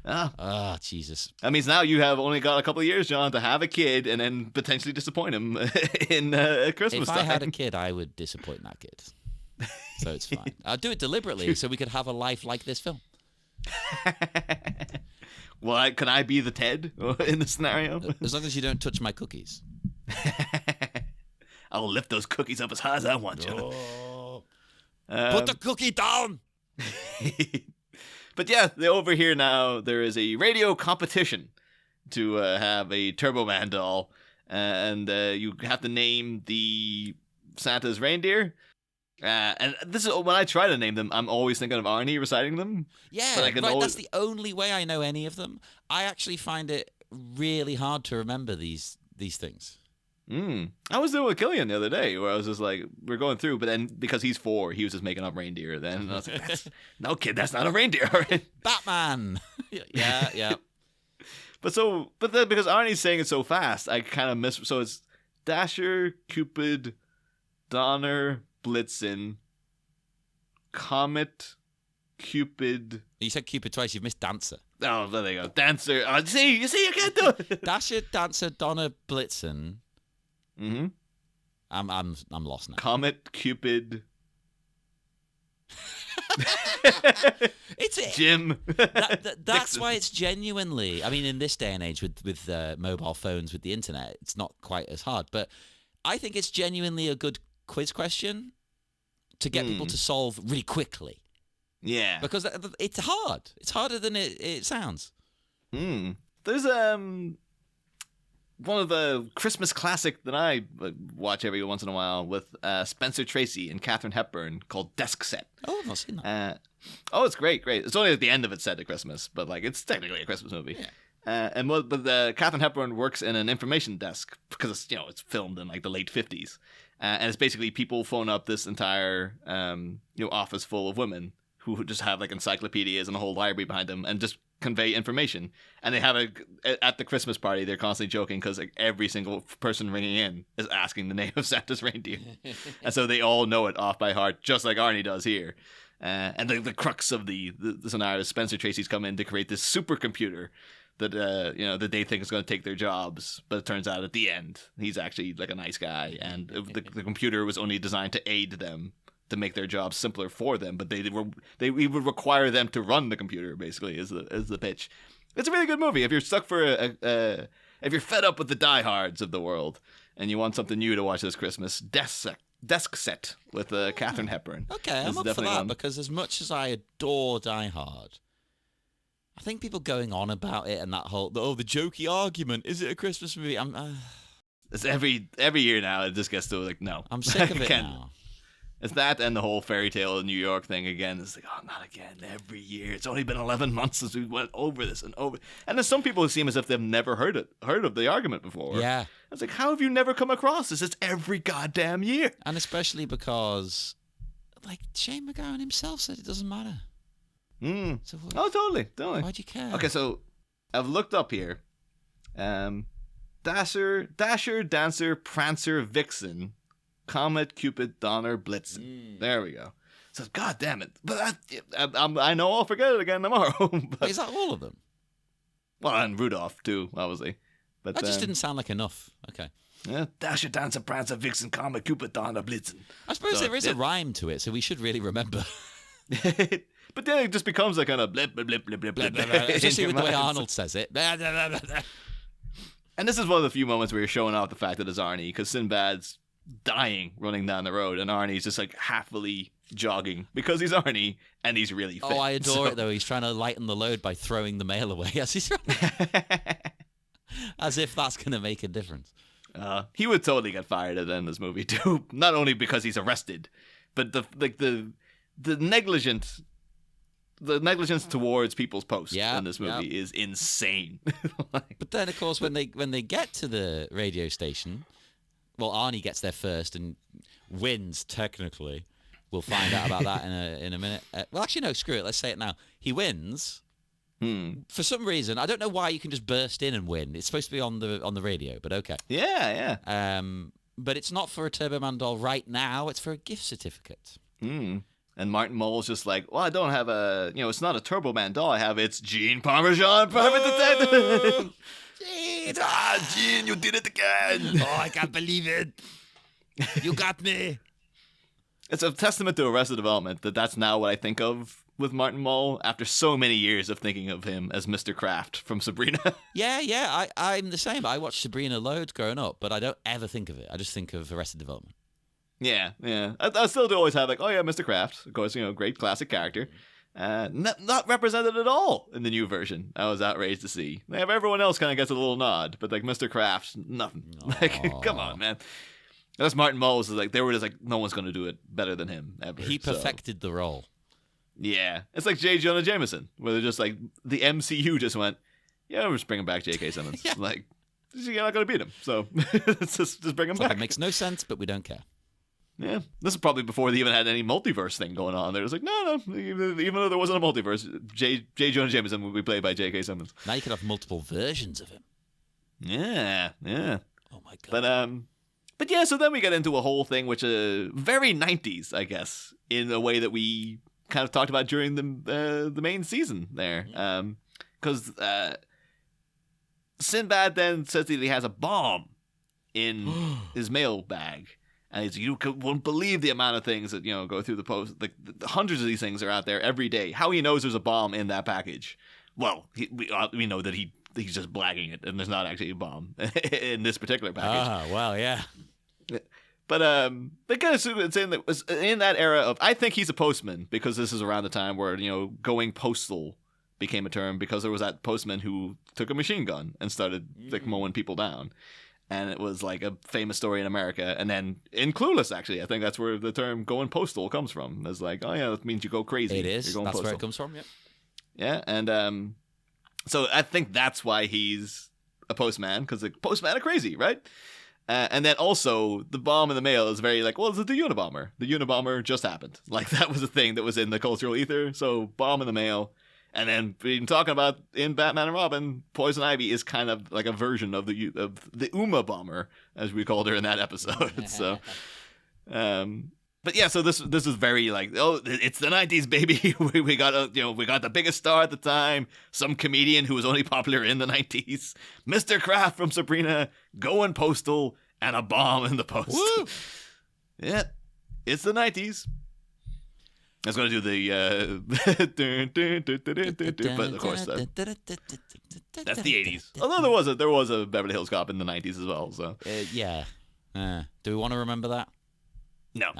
Ah, Jesus. that means now you have only got a couple of years, John, to have a kid and then potentially disappoint him in Christmas If time. I had a kid, I would disappoint that kid. So it's fine. I'll do it deliberately so we could have a life like this film. Well, can I be the Ted in the scenario? As long as you don't touch my cookies. I'll lift those cookies up as high as I want, John. Put the cookie down! But yeah, over here now, there is a radio competition to have a Turbo Man doll, and you have to name the Santa's reindeer. And this is when I try to name them, I'm always thinking of Arnie reciting them. Yeah, But I can right, always- that's the only way I know any of them. I actually find it really hard to remember these things. I was doing with Killian the other day, where I was just like, we're going through, but then because he's 4, he was just making up reindeer. Then and I was like, no kid, that's not a reindeer. All right? Batman! yeah. But then because Arnie's saying it so fast, I kind of miss. So it's Dasher, Cupid, Donner, Blitzen, Comet, Cupid. You said Cupid twice, you've missed Dancer. Oh, there they go. Dancer. Oh, you see, you can't do it. Dasher, Dancer, Donna, Blitzen. Mm-hmm. I'm lost now. Comet, Cupid, It's Jim. that's Dixon. why it's genuinely. I mean, in this day and age with mobile phones, with the internet, it's not quite as hard. But I think it's genuinely a good quiz question to get people to solve really quickly. Yeah. Because it's hard. It's harder than it sounds. There's one of the Christmas classic that I watch every once in a while with Spencer Tracy and Katharine Hepburn called Desk Set. Oh, I've not seen that. It's great. It's only at the end of it set to Christmas, but like it's technically a Christmas movie. Yeah. Katharine Hepburn works in an information desk because it's filmed in like the late 50s, and it's basically people phone up this entire office full of women who just have like encyclopedias and a whole library behind them and just convey information. And they have at the Christmas party, they're constantly joking because like every single person ringing in is asking the name of Santa's reindeer, and so they all know it off by heart, just like Arnie does here. And the crux of the scenario is Spencer Tracy's come in to create this supercomputer that that they think is going to take their jobs, but it turns out at the end he's actually like a nice guy, and the computer was only designed to aid them, to make their jobs simpler for them, but we would require them to run the computer. Basically, is the pitch. It's a really good movie if you're stuck for if you're fed up with the diehards of the world and you want something new to watch this Christmas. Desk Set with Katharine Hepburn. Okay, I'm up for that because as much as I adore Die Hard, I think people going on about it and that whole the jokey argument, is it a Christmas movie? It's every year now. It just gets to like no. I'm sick of it now. It's that and the whole fairy tale of New York thing again. It's like, oh, not again. Every year. It's only been 11 months since we went over this and over. And there's some people who seem as if they've never heard of the argument before. Yeah. It's like, how have you never come across this? It's every goddamn year. And especially because, like, Shane McGowan himself said it doesn't matter. So totally. Why'd you care? Okay, so I've looked up here. Dasher, Dancer, Prancer, Vixen, Comet, Cupid, Donner, Blitzen. There we go. So, God damn it. But I know I'll forget it again tomorrow. But, is that all of them? Well, and Rudolph, too, obviously. But that just didn't sound like enough. Okay. Yeah, Dasher, Dancer, Prancer, Vixen, Comet, Cupid, Donner, Blitzen. I suppose there is a rhyme to it, so we should really remember. But then it just becomes like kind of blip, blip, blip, blip, blip, blip. Especially with the way Arnold says it. And this is one of the few moments where you're showing off the fact that it's Arnie, because Sinbad's dying running down the road, and Arnie's just like happily jogging because he's Arnie and he's really fit. Oh, I adore it though. He's trying to lighten the load by throwing the mail away as he's running. As if that's going to make a difference. He would totally get fired at the end of this movie too. Not only because he's arrested, but the negligence towards people's posts in this movie is insane. But then, of course, when they get to the radio station, well, Arnie gets there first and wins technically. We'll find out about that in a minute. Well, actually, no, screw it. Let's say it now. He wins. For some reason, I don't know why you can just burst in and win. It's supposed to be on the radio, but okay. Yeah. But it's not for a Turbo Man doll right now. It's for a gift certificate. And Martin Mull's just like, well, I don't have it's not a Turbo Man doll I have. It's Gene Parmesan, private detective. Gene! Gene, you did it again. Oh, I can't believe it. You got me. It's a testament to Arrested Development that's now what I think of with Martin Mull after so many years of thinking of him as Mr. Kraft from Sabrina. Yeah, I'm the same. I watched Sabrina loads growing up, but I don't ever think of it. I just think of Arrested Development. Yeah. I still do always have like, oh yeah, Mr. Kraft. Of course, great classic character. Not represented at all in the new version. I was outraged to see. Everyone else kind of gets a little nod, but like Mr. Kraft, nothing. Like, come on, man. That's Martin Mull was like, they were just like, no one's going to do it better than him ever. He perfected the role. Yeah. It's like J. Jonah Jameson, where they're just like, the MCU just went, yeah, we're just bringing back J.K. Simmons. Yeah. Like, you're not going to beat him. So let's just bring him back. It makes no sense, but we don't care. Yeah, this is probably before they even had any multiverse thing going on. They're just like, no, even though there wasn't a multiverse, J. Jonah Jameson would be played by J.K. Simmons. Now you could have multiple versions of him. Yeah. Oh my god. But yeah, so then we get into a whole thing which very 90s, I guess, in a way that we kind of talked about during the main season there. Because Sinbad then says that he has a bomb in his mail bag. And he's, you won't believe the amount of things that, go through the post. Like, the hundreds of these things are out there every day. How he knows there's a bomb in that package. Well, we know that he's just blagging it, and there's not actually a bomb in this particular package. Ah, well, yeah. But they kind of saying that was in that era of, I think he's a postman, because this is around the time where, going postal became a term because there was that postman who took a machine gun and started like mowing people down. And it was like a famous story in America. And then in Clueless, actually, I think that's where the term going postal comes from. It's like, oh yeah, that means you go crazy. It is. You're going That's postal. where it comes from, yeah. Yeah, and so I think that's why he's a postman, because the postman are crazy, right? And then also, the bomb in the mail is very like, well, it's the Unabomber. The Unabomber just happened. Like, that was a thing that was in the cultural ether. So, bomb in the mail. And then, been talking about in Batman and Robin, Poison Ivy is kind of like a version of the Uma Bomber, as we called her in that episode. So, but yeah, so this is very like, oh, it's the 90s, baby. we got we got the biggest star at the time, some comedian who was only popular in the 90s, Mr. Kraft from Sabrina, going postal, and a bomb in the post. Woo! Yeah, it's the 90s. I was going to do the, but of course that's the 80s. Although there was a Beverly Hills Cop in the 90s as well. So yeah. Do we want to remember that? No.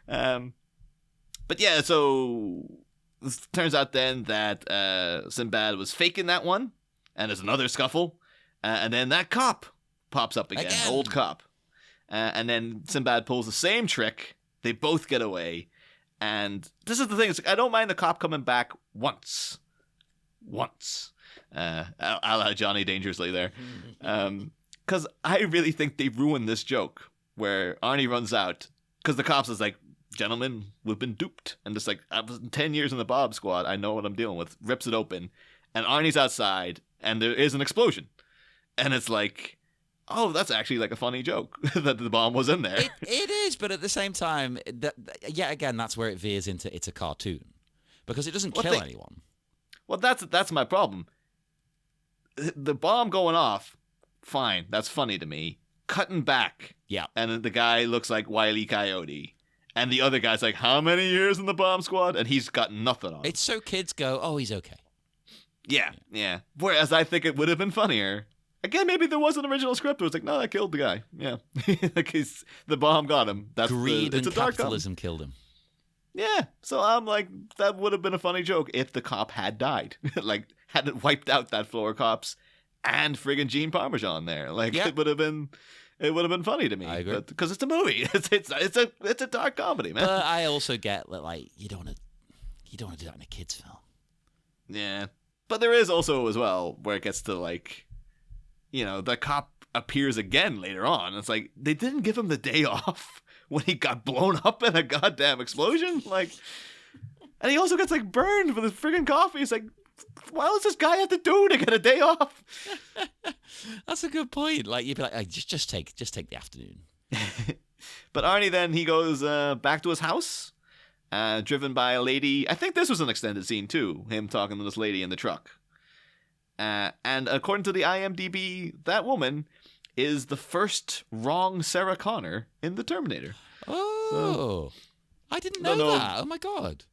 But yeah, so it turns out then that Sinbad was faking that one, and there's another scuffle, and then that cop pops up again. Old cop, and then Sinbad pulls the same trick. They both get away, and this is the thing. It's like, I don't mind the cop coming back once, a la Johnny Dangerously there, because I really think they ruined this joke where Arnie runs out because the cops is like, gentlemen, we've been duped, and just like, I was 10 years in the Bob Squad, I know what I'm dealing with. Rips it open, and Arnie's outside, and there is an explosion, and it's like, oh, that's actually like a funny joke that the bomb was in there. It is, but at the same time, yet again, that's where it veers into it's a cartoon, because it doesn't kill anyone. Well, that's my problem. The bomb going off, fine, that's funny to me. Cutting back, yeah, and the guy looks like Wile E. Coyote, and the other guy's like, how many years in the bomb squad? And he's got nothing on. It's so kids go, oh, he's okay. Yeah. Whereas I think it would have been funnier. Again, maybe there was an original script where it's like, no, that killed the guy. Yeah. Like the bomb got him. That's Greed it's and a dark capitalism killed him. Yeah. So I'm like, that would have been a funny joke if the cop had died. Like, hadn't wiped out that floor of cops and friggin' Gene Parmesan there. Like, it would have been funny to me. I agree. Because it's a movie. It's a dark comedy, man. But I also get that, like, you don't want to do that in a kid's film. Yeah. But there is also as well where it gets to like, the cop appears again later on. It's like, they didn't give him the day off when he got blown up in a goddamn explosion. Like, and he also gets like burned with his friggin' coffee. It's like, what else does this guy have to do to get a day off? That's a good point. Like, you'd be like, hey, just take the afternoon. But Arnie then, he goes back to his house, driven by a lady. I think this was an extended scene too, him talking to this lady in the truck. And according to the IMDb, that woman is the first wrong Sarah Connor in The Terminator. Oh, I didn't know that. Oh my God.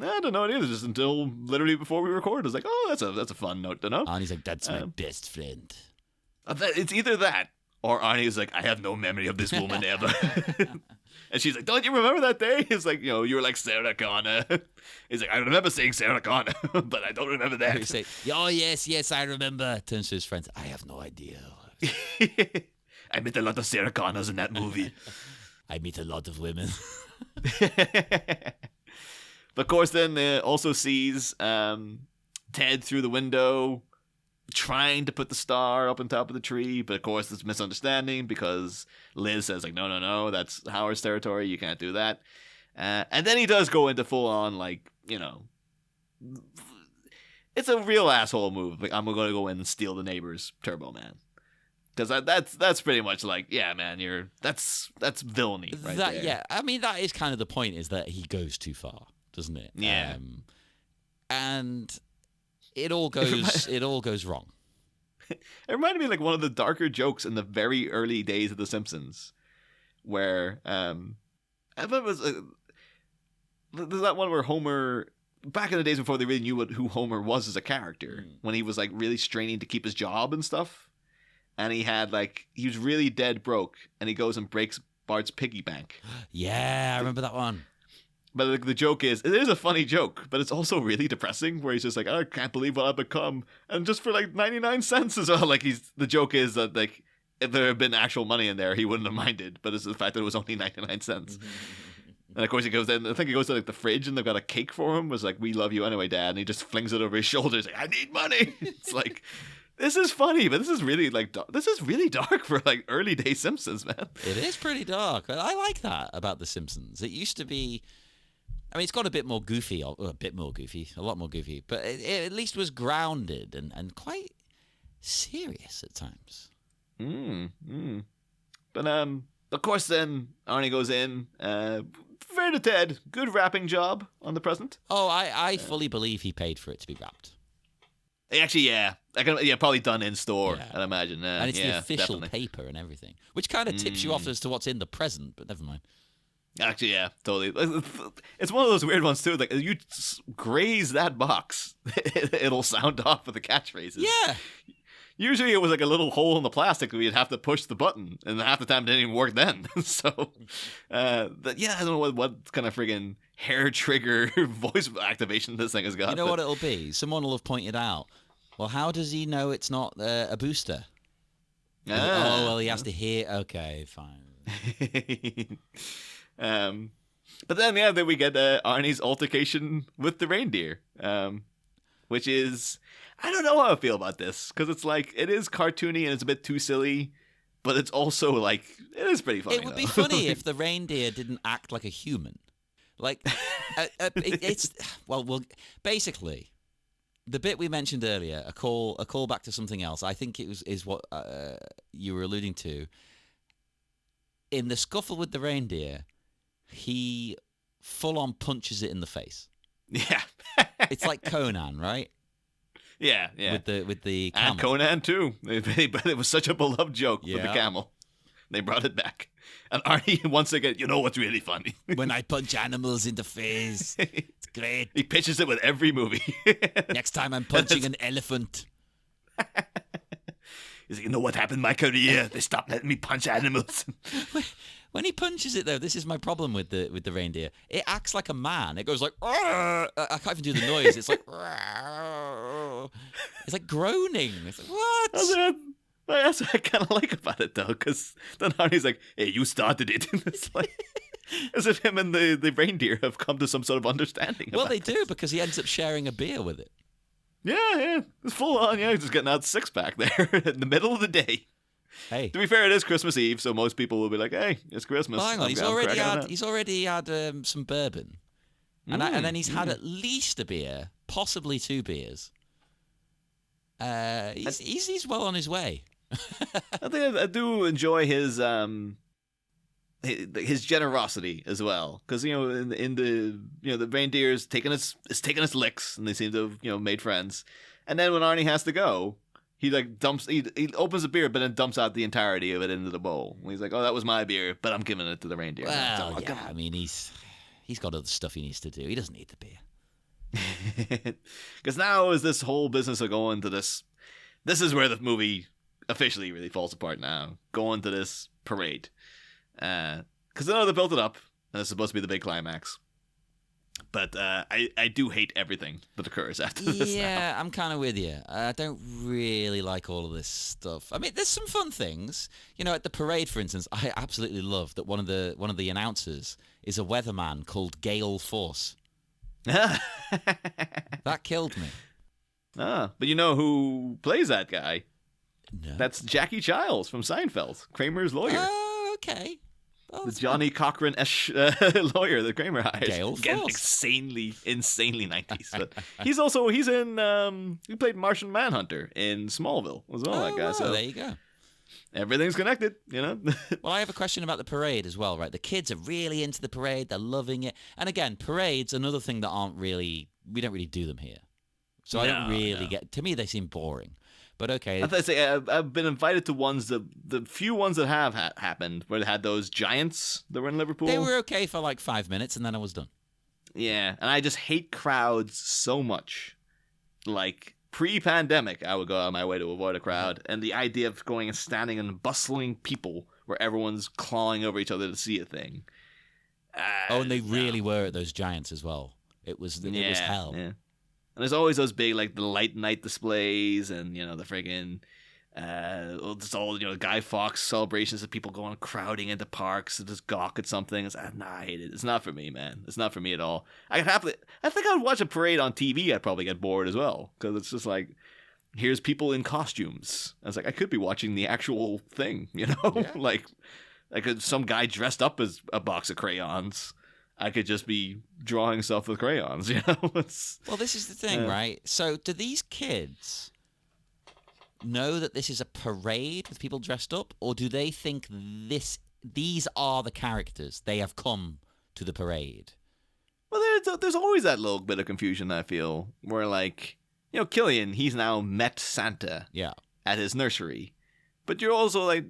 I don't know it either, just until literally before we recorded. I was like, oh, that's a fun note to know. Arnie's like, that's my best friend. It's either that, or Arnie's like, I have no memory of this woman ever. And she's like, don't you remember that day? He's like, you were like Sarah Connor. He's like, I remember saying Sarah Connor, but I don't remember that. You say, oh, yes, I remember. Turns to his friends, I have no idea. I met a lot of Sarah Connors in that movie. I meet a lot of women. But of course, then also sees Ted through the window trying to put the star up on top of the tree, but of course it's a misunderstanding because Liz says like, no, that's Howard's territory, you can't do that. And then he does go into full on like, it's a real asshole move. Like, I'm going to go in and steal the neighbor's Turbo Man. Because that's pretty much like, yeah, man, that's villainy right there. Yeah, I mean, that is kind of the point, is that he goes too far, doesn't it? Yeah. And it all goes wrong. It reminded me of like one of the darker jokes in the very early days of The Simpsons, where I thought it was there's that one where Homer, back in the days before they really knew who Homer was as a character, when he was like really straining to keep his job and stuff, and he was really dead broke, and he goes and breaks Bart's piggy bank. Yeah, I remember that one. But like, the joke is, it is a funny joke, but it's also really depressing. Where he's just like, I can't believe what I've become, and just for like 99 cents as well. Like the joke is that like if there had been actual money in there, he wouldn't have minded. But it's the fact that it was only 99 cents. And of course he goes in. I think he goes to like the fridge, and they've got a cake for him. Was like, "We love you anyway, Dad," and he just flings it over his shoulders. Like, I need money. It's like, this is funny, but this is really like this is really dark for like early day Simpsons, man. It is pretty dark. I like that about The Simpsons. It used to be. I mean, it's got a bit more goofy, a lot more goofy, but it at least was grounded and quite serious at times. But of course, then Arnie goes in. Fair to Ted, good wrapping job on the present. Oh, I fully believe he paid for it to be wrapped. Actually, yeah, probably done in store. I'd imagine, and it's the official definitely. paper and everything, which kind of tips you off as to what's in the present. But never mind. Actually, yeah, totally. It's one of those weird ones too. Like you graze that box, it'll sound off with the catchphrases. Yeah. Usually it was like a little hole in the plastic that we'd have to push the button, and half the time it didn't even work then. So, I don't know what kind of friggin' hair trigger voice activation this thing has got. You know what it'll be? Someone will have pointed out, well, how does he know it's not a booster? Oh, well, he has to hear. Okay, fine. But then we get Arnie's altercation with the reindeer, which is, I don't know how I feel about this, because it's like, it is cartoony and it's a bit too silly, but it's also like, it is pretty funny. It would be funny if the reindeer didn't act like a human. Like, basically, the bit we mentioned earlier, a call back to something else, I think is what you were alluding to. In the scuffle with the reindeer, he full-on punches it in the face. Yeah. It's like Conan, right? Yeah. With the camel. And Conan, too. It was such a beloved joke with the camel. They brought it back. And Arnie, once again, you know what's really funny? When I punch animals in the face. It's great. He pitches it with every movie. Next time I'm punching an elephant. He's like, you know what happened in my career? They stopped letting me punch animals. When he punches it, though, this is my problem with the reindeer. It acts like a man. It goes like, I can't even do the noise. It's like, it's like groaning. It's like, what? That's what I kind of like about it, though, because then Arnie's like, hey, you started it. It's like, as if him and the reindeer have come to some sort of understanding. Well, they do, because he ends up sharing a beer with it. Yeah. It's full on, he's just getting out six-pack there in the middle of the day. Hey. To be fair, it is Christmas Eve, so most people will be like, hey, it's Christmas. Well, hang on, he's already had some bourbon. And then he's had at least a beer, possibly 2 beers. He's well on his way. I think I do enjoy his generosity as well, because in the reindeer's taking its licks, and they seem to have made friends. And then when Arnie has to go, he like dumps. He opens the beer, but then dumps out the entirety of it into the bowl. And he's like, "Oh, that was my beer, but I'm giving it to the reindeer." Well, I mean, he's got other stuff he needs to do. He doesn't need the beer. Because now is this whole business of going to this. This is where the movie officially really falls apart now. Going to this parade. Because they built it up, and it's supposed to be the big climax. But I do hate everything that occurs after this. Yeah, now. I'm kind of with you. I don't really like all of this stuff. I mean, there's some fun things. At the parade, for instance, I absolutely love that one of the announcers is a weatherman called Gale Force. That killed me. But you know who plays that guy? No. That's Jackie Giles from Seinfeld, Kramer's lawyer. Oh, okay. The Johnny Cochran-ish lawyer that Kramer hired. Gale Again, Force. insanely 90s. But he's in, he played Martian Manhunter in Smallville as well, that guy. Wow, so there you go. Everything's connected, Well, I have a question about the parade as well, right? The kids are really into the parade. They're loving it. And again, parades, another thing that we don't really do them here. So I don't really get, to me, they seem boring. But okay. I've been invited to ones, the few ones that have happened, where they had those giants that were in Liverpool. They were okay for like 5 minutes, and then I was done. Yeah, and I just hate crowds so much. Like, pre-pandemic, I would go out of my way to avoid a crowd, and the idea of going and standing in bustling people where everyone's clawing over each other to see a thing. Oh, and they really were at those Giants as well. It was hell. Yeah. And there's always those big, like, the light night displays and, you know, the friggin', it's all, you know, Guy Fawkes celebrations of people going crowding into parks to just gawk at something. Nah, I hate it. It's not for me, man. It's not for me at all. I think I would watch a parade on TV. I'd probably get bored as well, because it's just like, here's people in costumes. I was like, I could be watching the actual thing, you know? Yeah. like some guy dressed up as a box of crayons. I could just be drawing stuff with crayons, you know? Well, this is the thing, right? So do these kids know that this is a parade with people dressed up, or do they think these are the characters? They have come to the parade. Well, there's always that little bit of confusion, I feel, where, like, you know, Killian, he's now met Santa at his nursery. But you're also, like,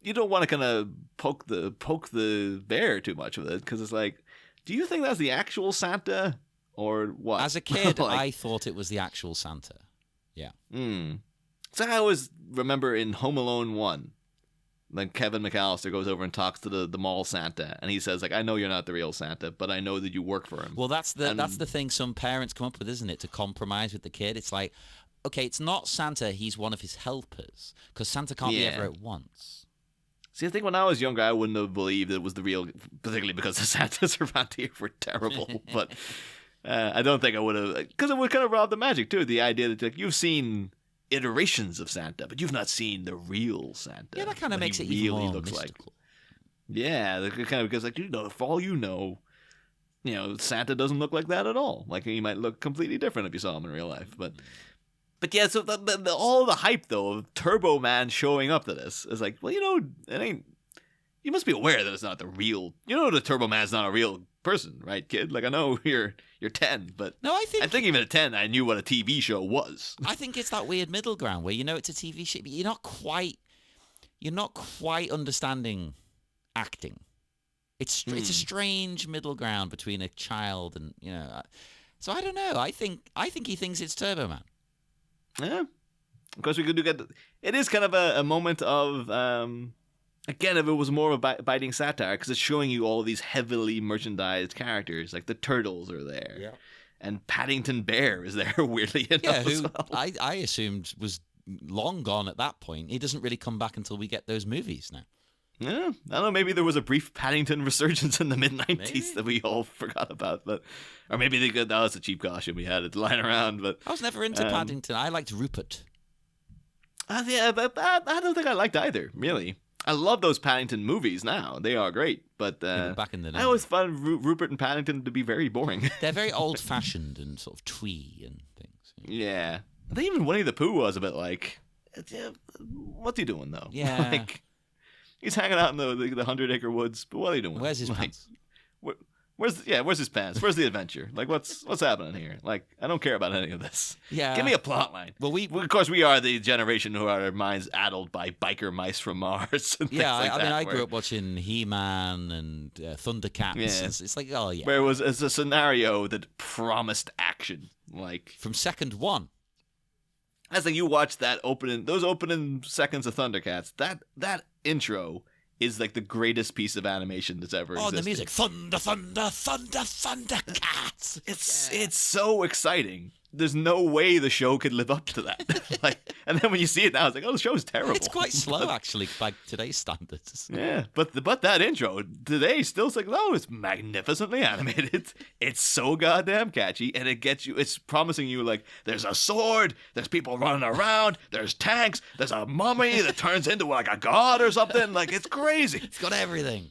you don't want to kind of poke the bear too much with it, because it's like, do you think that's the actual Santa or what? As a kid, I thought it was the actual Santa. Yeah. So I always remember in Home Alone 1, like Kevin McAllister goes over and talks to the mall Santa, and he says, like, I know you're not the real Santa, but I know that you work for him. Well, that's the thing some parents come up with, isn't it? To compromise with the kid. It's like, okay, it's not Santa, he's one of his helpers, because Santa can't be ever at once. See, I think when I was younger, I wouldn't have believed it was the real, particularly because the Santas around here were terrible. But I don't think I would have, because it would kind of rob the magic, too. The idea that, like, you've seen iterations of Santa, but you've not seen the real Santa. Yeah, that kind of makes it even more mystical. Like. Yeah, it kind of, because, like, you know, for all you know, Santa doesn't look like that at all. Like, he might look completely different if you saw him in real life. But yeah, so all the hype, though, of Turbo Man showing up to this is like, well, you know, it ain't. You must be aware that it's not the real. You know, the Turbo Man's not a real person, right, kid? Like, I know you're 10, but no, I think even at 10, I knew what a TV show was. I think it's that weird middle ground where, you know, it's a TV show, but you're not quite understanding acting. It's a strange middle ground between a child and, you know. So I don't know. I think he thinks it's Turbo Man. Yeah, of course we could get. It is kind of a moment of, again, if it was more of a biting satire, because it's showing you all these heavily merchandised characters, like the Turtles are there, and Paddington Bear is there, weirdly enough. Who I assumed was long gone at that point. He doesn't really come back until we get those movies now. Yeah, I don't know. Maybe there was a brief Paddington resurgence in the mid-90s that we all forgot about, or maybe that was a cheap costume we had it lying around. But I was never into Paddington. I liked Rupert. Yeah, but I don't think I liked either. Really, I love those Paddington movies now. They are great, but back in the day, I always found Rupert and Paddington to be very boring. They're very old-fashioned and sort of twee and things. Yeah, I think even Winnie the Pooh was a bit like, what's he doing though? Yeah. Like, he's hanging out in the 100-acre woods, but what are you doing? Where's his pants? Where's his pants? Where's the adventure? Like, what's happening here? Like, I don't care about any of this. Yeah. Give me a plot line. Well, of course, we are the generation who are our minds addled by biker mice from Mars. And yeah, things like I grew up watching He-Man and Thundercats. Yeah. It's like, oh yeah. Where it's a scenario that promised action, like from second one. As like you watch those opening seconds of Thundercats, that intro is like the greatest piece of animation that's ever existed. The music. Thunder, thunder, thunder, Thundercats. It's so exciting. There's no way the show could live up to that. And then when you see it now, it's like, oh, the show's terrible. It's quite slow, actually, by today's standards. Yeah, but that intro today still's like, no, it's magnificently animated. It's so goddamn catchy, and it gets you. It's promising you like, there's a sword, there's people running around, there's tanks, there's a mummy that turns into like a god or something. Like, it's crazy. It's got everything.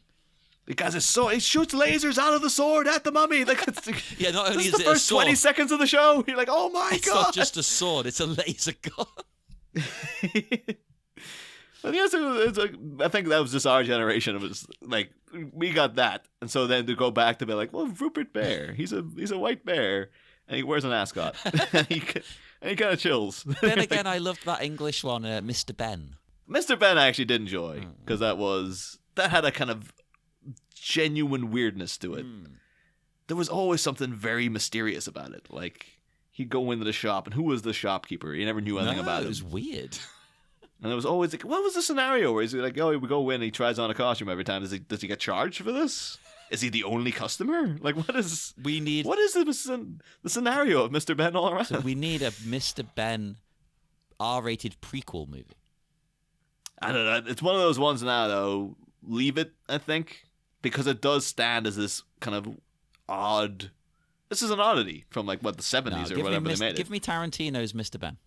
Because it shoots lasers out of the sword at the mummy. Like, yeah, not only is the it first a sword, 20 seconds of the show. You're like, oh my god! It's not just a sword; it's a laser gun. I think that was just our generation. It was like we got that, and so then to go back to be like, well, Rupert Bear, he's a white bear, and he wears an ascot, and he kind of chills. Then again, I loved that English one, Mr. Ben. Mr. Ben I actually did enjoy because that had a kind of genuine weirdness to it. There was always something very mysterious about it. Like, he'd go into the shop, and who was the shopkeeper? You never knew anything about him. It was weird. And it was always like, what was the scenario where he's like, oh, we go in, and he tries on a costume every time. Does he get charged for this? Is he the only customer? Like, what is the scenario of Mr. Ben all around? So we need a Mr. Ben R-rated prequel movie. I don't know. It's one of those ones now, though. Leave it, I think, because it does stand as this kind of odd. This is an oddity from like what the 70s or whatever they made it. Give me Tarantino's Mr. Ben.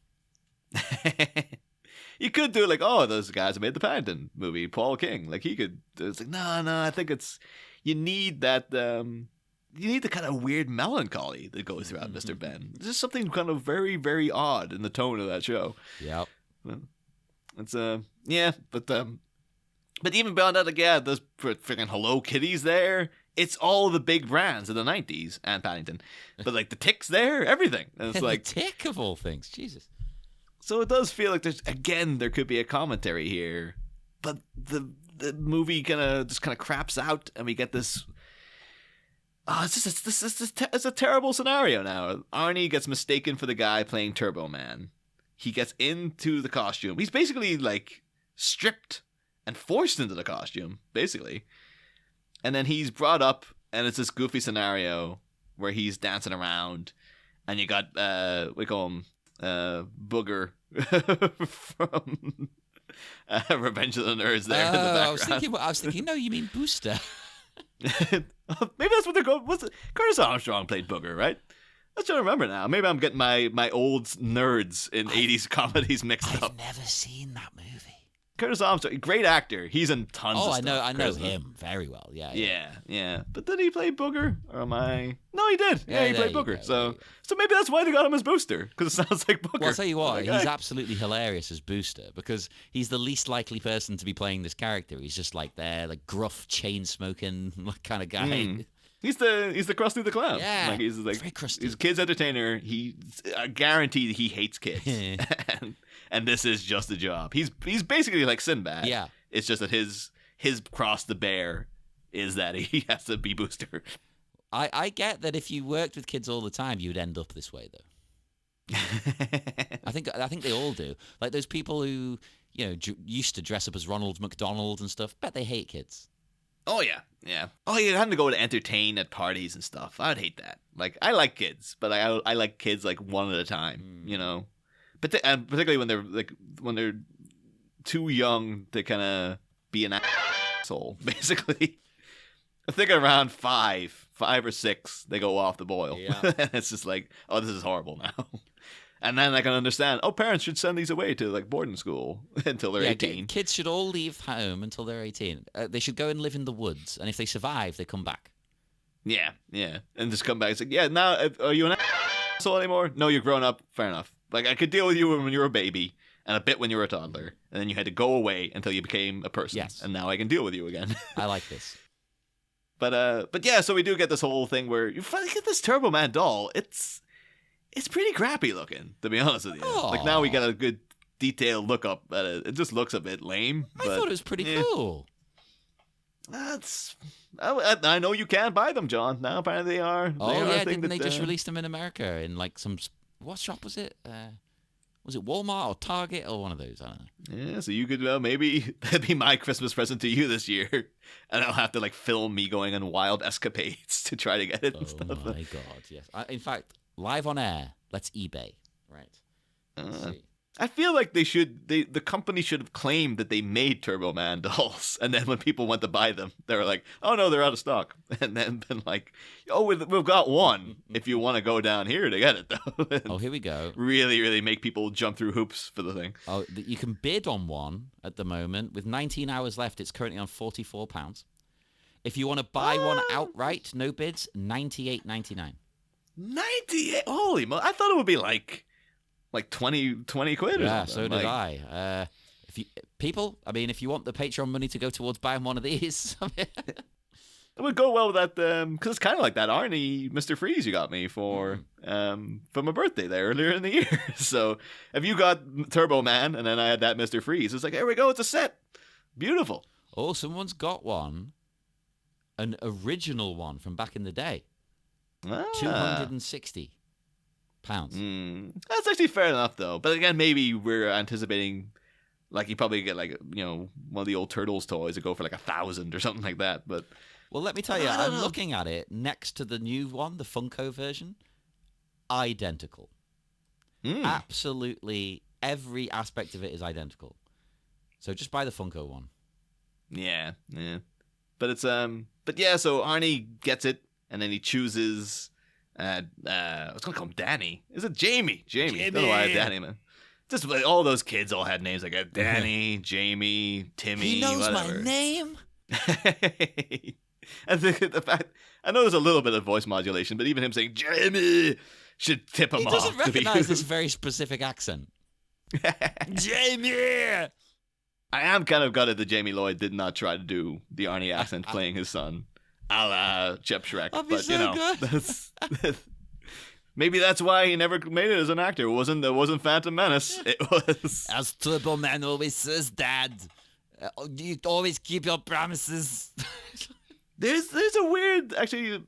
You could do like, oh, those guys who made the Paddington movie, Paul King. Like he could. It's like no. I think it's you need that. You need the kind of weird melancholy that goes throughout Mr. Ben. There's just something kind of very, very odd in the tone of that show. Yep. It's yeah, but even beyond that, like yeah, there's freaking Hello Kitty's there. It's all the big brands of the 90s and Paddington. But like the Tick's there, everything. And it's like the Tick of all things. Jesus. So it does feel like there could be a commentary here. But the movie kind of craps out and we get this it's a terrible scenario now. Arnie gets mistaken for the guy playing Turbo Man. He gets into the costume. He's basically like stripped and forced into the costume, basically. And then he's brought up, and it's this goofy scenario where he's dancing around, and you got we call him Booger from Revenge of the Nerds there in the background. I was thinking, no, you mean Booster. Maybe that's what they're going. Curtis Armstrong played Booger, right? I'm trying to remember now. Maybe I'm getting my old nerds in 80s comedies mixed up. I've never seen that movie. Curtis Armstrong, great actor. He's in tons of stuff. I know him very well. Yeah. But did he play Booger? Or am I? No, he did. Yeah, he played Booger. So maybe that's why they got him as Booster, because it sounds like Booger. Well, I'll tell you what, he's absolutely hilarious as Booster, because he's the least likely person to be playing this character. He's just like like gruff, chain-smoking kind of guy. He's the Krusty the Clown. Yeah, like he's like very crusty. He's a kid's entertainer. I guarantee he hates kids, and this is just a job. He's basically like Sinbad. Yeah, it's just that his cross to bear is that he has to be Booster. I get that if you worked with kids all the time, you'd end up this way though. I think they all do. Like those people who used to dress up as Ronald McDonald and stuff. Bet they hate kids. Oh, yeah. Oh, you having to go to entertain at parties and stuff. I'd hate that. Like, I like kids, but I like kids, like, one at a time, But particularly when they're too young to kind of be an asshole, basically. I think around 5 or 6, they go off the boil. Yeah. And it's just like, oh, this is horrible now. And then I can understand, parents should send these away to, like, boarding school until they're 18. Kids should all leave home until they're 18. They should go and live in the woods, and if they survive, they come back. Yeah. And just come back. It's like, yeah, now, are you an asshole anymore? No, you're grown up. Fair enough. Like, I could deal with you when you were a baby, and a bit when you were a toddler, and then you had to go away until you became a person. Yes. And now I can deal with you again. I like this. But yeah, so we do get this whole thing where you finally get this Turbo Man doll. It's pretty crappy looking, to be honest with you. Aww. Like, now we got a good detailed look up at it. It just looks a bit lame. I thought it was pretty cool. I know you can buy them, John. Now apparently they are. Didn't they just release them in America in like some... What shop was it? Was it Walmart or Target or one of those? I don't know. Yeah, so you could maybe that'd be my Christmas present to you this year, and I'll have to like film me going on wild escapades to try to get it and stuff. Oh my god, yes. In fact, live on air, let's eBay. Right. Let's see. I feel like the company should have claimed that they made Turbo Man dolls, and then when people went to buy them, they were like, "Oh no, they're out of stock," and then been like, "Oh, we've got one. If you want to go down here to get it, though." Oh, here we go. Really, really make people jump through hoops for the thing. Oh, you can bid on one at the moment with 19 hours left. It's currently on £44. If you want to buy one outright, no bids, $98.99. 98. Holy mo! I thought it would be like 20 quid or yeah, something. so did I. If you want the Patreon money to go towards buying one of these, it would go well with that, because it's kind of like that Arnie Mr. Freeze you got me for my birthday there earlier in the year. So if you got Turbo Man and then I had that Mr. Freeze, it's like, here we go, it's a set. Beautiful. Oh, someone's got one, an original one from back in the day. £260. That's actually fair enough, though. But again, maybe we're anticipating, like, you probably get, like, one of the old Turtles toys that go for like 1,000 or something like that. But Well, let me tell you, I don't I'm know. looking at it next to the new one, the Funko version. Identical. Absolutely every aspect of it is identical. So just buy the Funko one. Yeah. But it's but yeah, so Arnie gets it, and then he chooses I was gonna call him Danny. Is it Jamie? Jamie. Don't know why I had Danny, man. Just like, all those kids all had names like Danny, Jamie, Timmy, He knows whatever. my name. I think the fact I know there's a little bit of voice modulation, but even him saying Jamie should tip him He off. doesn't recognize this very specific accent. Jamie! I am kind of gutted that Jamie Lloyd did not try to do the Arnie accent playing his son, a la Chip Shrek. That'd be But so good. that's maybe that's why he never made it as an actor. It wasn't Phantom Menace. It was As Turbo Man always says, Dad, you always keep your promises. there's a weird actually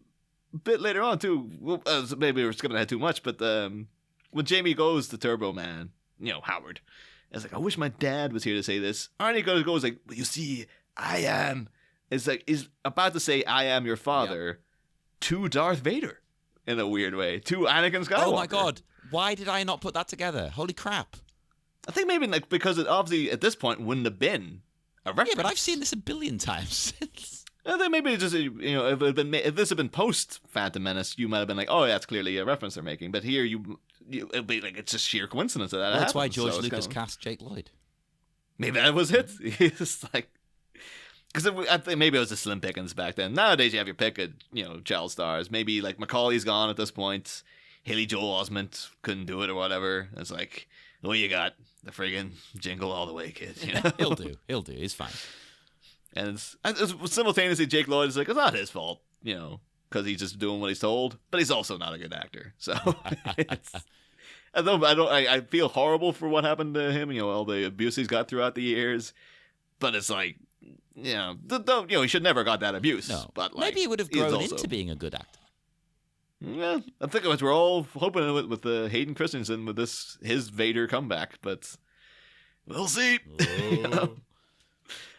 bit later on too. Well, maybe we're skipping ahead too much, but when Jamie goes to Turbo Man, Howard. It's like, I wish my dad was here to say this. Arnie goes like, well, you see, I am. It's like he's about to say, I am your father to Darth Vader in a weird way. To Anakin Skywalker. Oh my God. Why did I not put that together? Holy crap. I think maybe like because it obviously at this point wouldn't have been a reference. Yeah, but I've seen this a billion times since. I think maybe it's just, if this had been post Phantom Menace, you might have been like, oh, yeah, that's clearly a reference they're making. But here, it'd be like, it's just sheer coincidence that Well, that's why happened. George So it's Lucas kinda- cast Jake Lloyd. Maybe that was it. He's like, because I think maybe it was a slim pickings back then. Nowadays, you have your pick of child stars. Maybe like Macaulay's gone at this point. Haley Joel Osment couldn't do it or whatever. It's like, oh, you got the friggin' Jingle all the way, kid. He'll do. He's fine. And it's simultaneously, Jake Lloyd is like, it's not his fault, because he's just doing what he's told. But he's also not a good actor. So I feel horrible for what happened to him. All the abuse he's got throughout the years. But it's like, he should never got that abuse. No, but like, maybe he would have he's grown also- into being a good actor. Yeah, I think we're all hoping with the Hayden Christensen with his Vader comeback, but we'll see. Oh.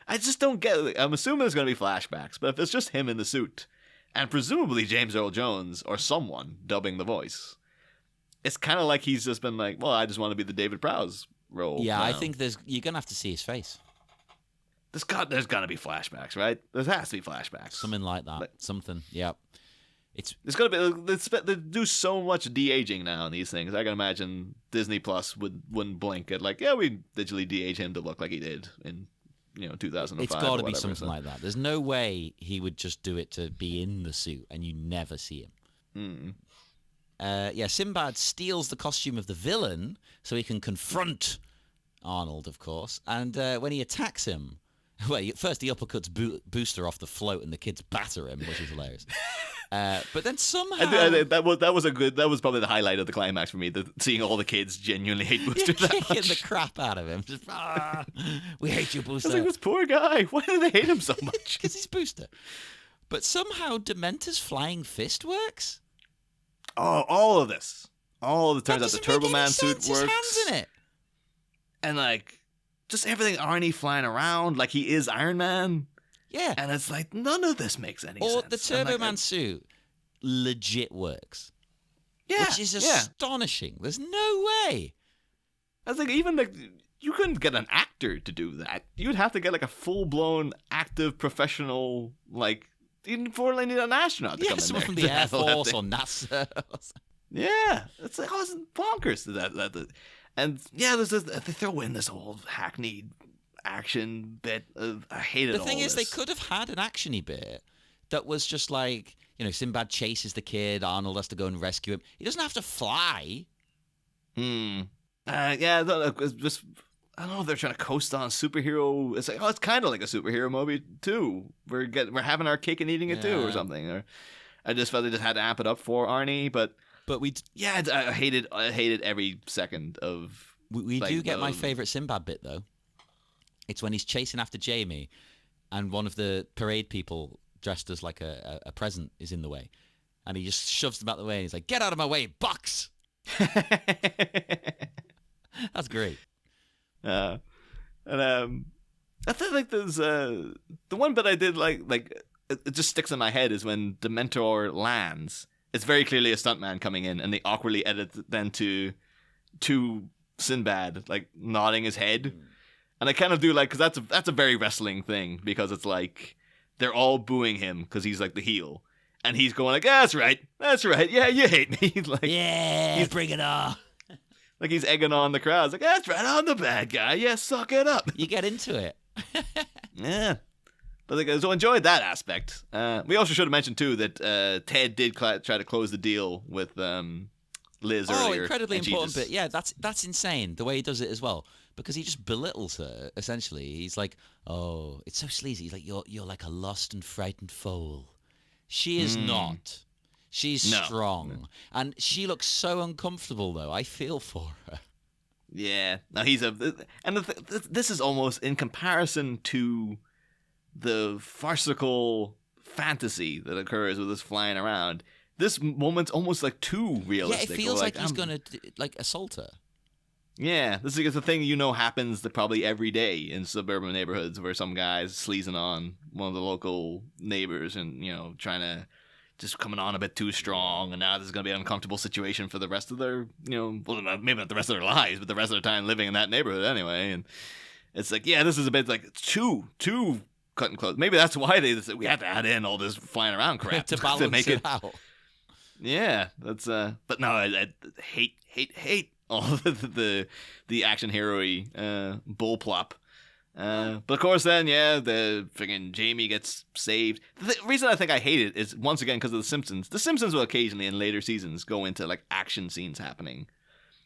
I just don't get it. I'm assuming there's going to be flashbacks, but if it's just him in the suit, and presumably James Earl Jones or someone dubbing the voice, it's kind of like he's just been like, well, I just want to be the David Prowse role. Yeah, I now. think you're going to have to see his face. There's got to be flashbacks, right? There has to be flashbacks. Something like that. Like- Something, yeah. There's got to be. They do so much de-aging now in these things. I can imagine Disney Plus wouldn't blink at like, yeah, we digitally de-age him to look like he did in 2005. It's got to be whatever, something so. like that. There's no way he would just do it to be in the suit and you never see him. Sinbad steals the costume of the villain so he can confront Arnold, of course. And when he attacks him, well, first he uppercuts Booster off the float and the kids batter him, which is hilarious. But then somehow that was probably the highlight of the climax for me. Seeing all the kids genuinely hate Booster that kicking much. the crap out of him. Just, we hate you, I was Booster. like, this poor guy. Why do they hate him so much? Because he's Booster. But somehow Dementor's flying fist works. Oh, all of this. All of it turns out the That doesn't Turbo make Man any suit sense. works. His hands in it. And like, just everything Arnie flying around like he is Iron Man. Yeah. And it's like, none of this makes any sense. Or the And, Turbo like, Man suit legit works. Yeah. Which is yeah. astonishing. There's no way. I was like, even like, you couldn't get an actor to do that. You'd have to get like a full-blown, active, professional, like, even before they need an astronaut to come in Someone there. from to the Air handle that Force thing. or NASA. Yeah, it's like, it's bonkers to that. And yeah, there's this, they throw in this old hackneyed action bit of, I hated The all thing is, they this. could have had an actiony bit that was just like, Sinbad chases the kid, Arnold has to go and rescue him. He doesn't have to fly. Yeah, it's just, I don't know if they're trying to coast on superhero. It's like, it's kind of like a superhero movie too. We're having our cake and eating it too, or Yeah. something. Or I just felt they just had to amp it up for Arnie, but yeah, I hated every second of. We like, do get my favorite Sinbad bit though. It's when he's chasing after Jamie, and one of the parade people dressed as like a present is in the way, and he just shoves them out the way, and he's like, "Get out of my way, box!" That's great. And I feel like there's the one bit I did like it just sticks in my head is when Dementor lands. It's very clearly a stuntman coming in, and they awkwardly edit then to Sinbad like nodding his head, and I kind of do like because that's a very wrestling thing because it's like they're all booing him because he's like the heel, and he's going like, that's right, yeah, you hate me, like yeah, bring it on. Like he's egging on the crowd. It's like, that's right, I'm the bad guy. Yeah, suck it up. You get into it. Yeah. But like, so enjoyed that aspect. We also should have mentioned too that Ted did try to close the deal with Liz earlier. Oh, incredibly important bit. Yeah, that's insane the way he does it as well, because he just belittles her. Essentially, he's like, "Oh, it's so sleazy." He's like, "You're like a lost and frightened foal." She is not. She's strong, and she looks so uncomfortable. Though I feel for her. Yeah. Now this is almost in comparison to the farcical fantasy that occurs with us flying around. This moment's almost like too realistic. Yeah, it feels like he's gonna like assault her. Yeah, this is a thing happens probably every day in suburban neighborhoods where some guy's sleazing on one of the local neighbors and trying to just coming on a bit too strong, and now this is gonna be an uncomfortable situation for the rest of their well, maybe not the rest of their lives, but the rest of their time living in that neighborhood anyway. And it's like, yeah, this is a bit like too cut and close. Maybe that's why we have to add in all this flying around crap to balance to make it out. Yeah, that's but no, I hate all the action hero-y bull plop. But of course then, the friggin' Jamie gets saved. The reason I think I hate it is, once again, because of The Simpsons. The Simpsons will occasionally, in later seasons, go into like action scenes happening,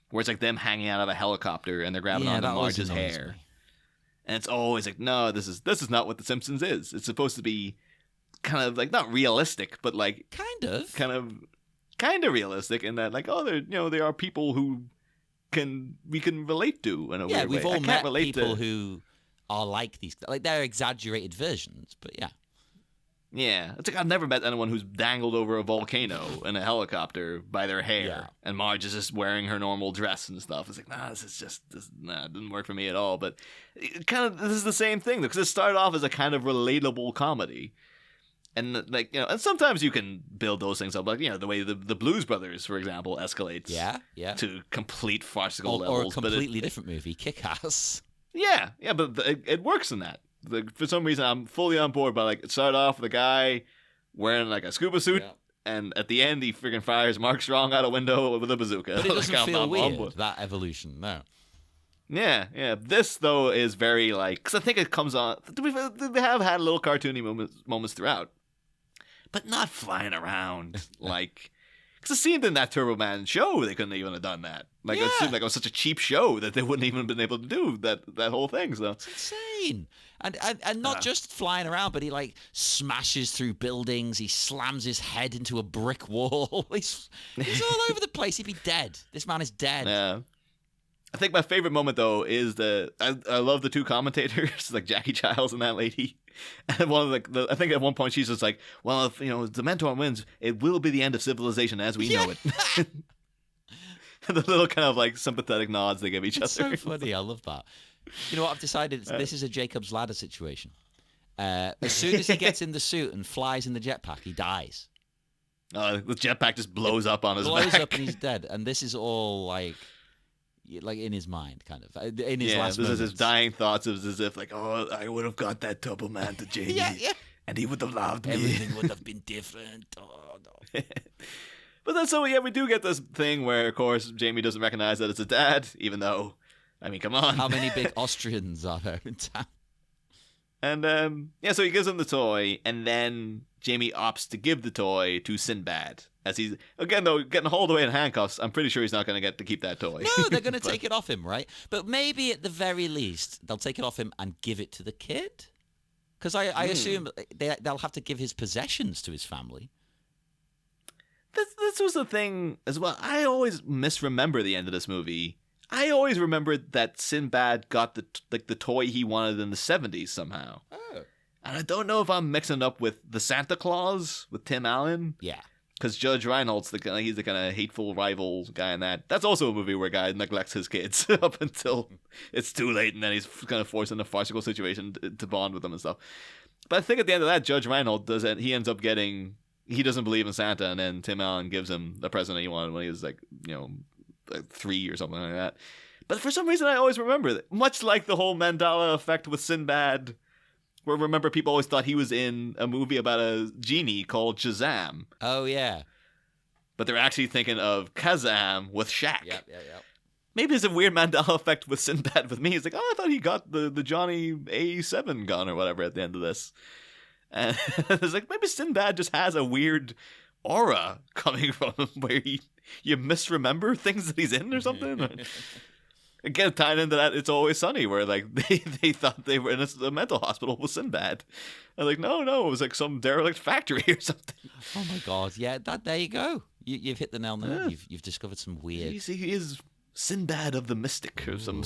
where it's like them hanging out of a helicopter and they're grabbing onto Marge's hair. And it's always like, no, this is not what The Simpsons is. It's supposed to be kind of like, not realistic, but like kind of realistic in that, like, oh, there are people who we can relate to in a weird way. Yeah, we've all met people who are like these, like they're exaggerated versions, but yeah. Yeah, it's like I've never met anyone who's dangled over a volcano in a helicopter by their hair, and Marge is just wearing her normal dress and stuff. It's like, it didn't work for me at all. But this is the same thing, because it started off as a kind of relatable comedy. And like, and sometimes you can build those things up, like the way the Blues Brothers, for example, escalates, to complete farcical levels, or a completely different movie, Kick-Ass. Yeah, but it works in that. For some reason, I'm fully on board. But like, it started off with a guy wearing like a scuba suit, and at the end, he freaking fires Mark Strong out a window with a bazooka. But it doesn't feel weird, that evolution, no. Yeah. This though is very like, because I think it comes on. They have had little cartoony moments throughout, but not flying around like. Because it seemed in that Turbo Man show they couldn't even have done that. Like it seemed like it was such a cheap show that they wouldn't even have been able to do that whole thing. So it's insane. And not just flying around, but he like smashes through buildings. He slams his head into a brick wall. He's all over the place. He'd be dead. This man is dead. Yeah. I think my favorite moment though is I love the two commentators, like Jackie Giles and that lady. And one of I think at one point she's just like, well, if the Mentor wins, it will be the end of civilization as we know it. The little kind of like sympathetic nods they give each other. So funny. I love that. You know what? I've decided this is a Jacob's Ladder situation. As soon as he gets in the suit and flies in the jetpack, he dies. The jetpack just blows up on his back. Blows up and he's dead. And this is all like in his mind, kind of in his last moments. His dying thoughts. It was as if like, oh, I would have got that Turbo Man to Jamie, and he would have loved me. Everything would have been different. Oh no. But then so we do get this thing where, of course, Jamie doesn't recognize that it's his dad, even though, I mean, come on. How many big Austrians are there in town? And so he gives him the toy, and then Jamie opts to give the toy to Sinbad. As he's, again, though, getting hauled away in handcuffs, I'm pretty sure he's not going to get to keep that toy. No, they're going to take it off him, right? But maybe at the very least, they'll take it off him and give it to the kid? Because I assume they'll have to give his possessions to his family. This was the thing as well. I always misremember the end of this movie. I always remembered that Sinbad got the toy he wanted in the 70s somehow. Oh. And I don't know if I'm mixing it up with the Santa Claus with Tim Allen. Yeah. Because Judge Reinhold's he's the kind of hateful rival guy in that. That's also a movie where a guy neglects his kids up until it's too late, and then he's kind of forced in a farcical situation to bond with them and stuff. But I think at the end of that, Judge Reinhold does it. He ends up getting. He doesn't believe in Santa, and then Tim Allen gives him the present that he wanted when he was like 3 or something like that. But for some reason, I always remember that. Much like the whole Mandela effect with Sinbad, where remember people always thought he was in a movie about a genie called Shazam. Oh yeah. But they're actually thinking of Kazam with Shaq. Yep. Maybe there's a weird Mandela effect with Sinbad with me. It's like, I thought he got the Johnny A7 gun or whatever at the end of this. And it's like, maybe Sinbad just has a weird aura coming from him where you misremember things that he's in or something. Again, tying into that, It's Always Sunny, where like they thought they were in a mental hospital with Sinbad. I'm like, no, it was like some derelict factory or something. Oh my god, yeah, there you go. You've hit the nail on the head. You've discovered some weird. He is Sinbad of the Mystic or some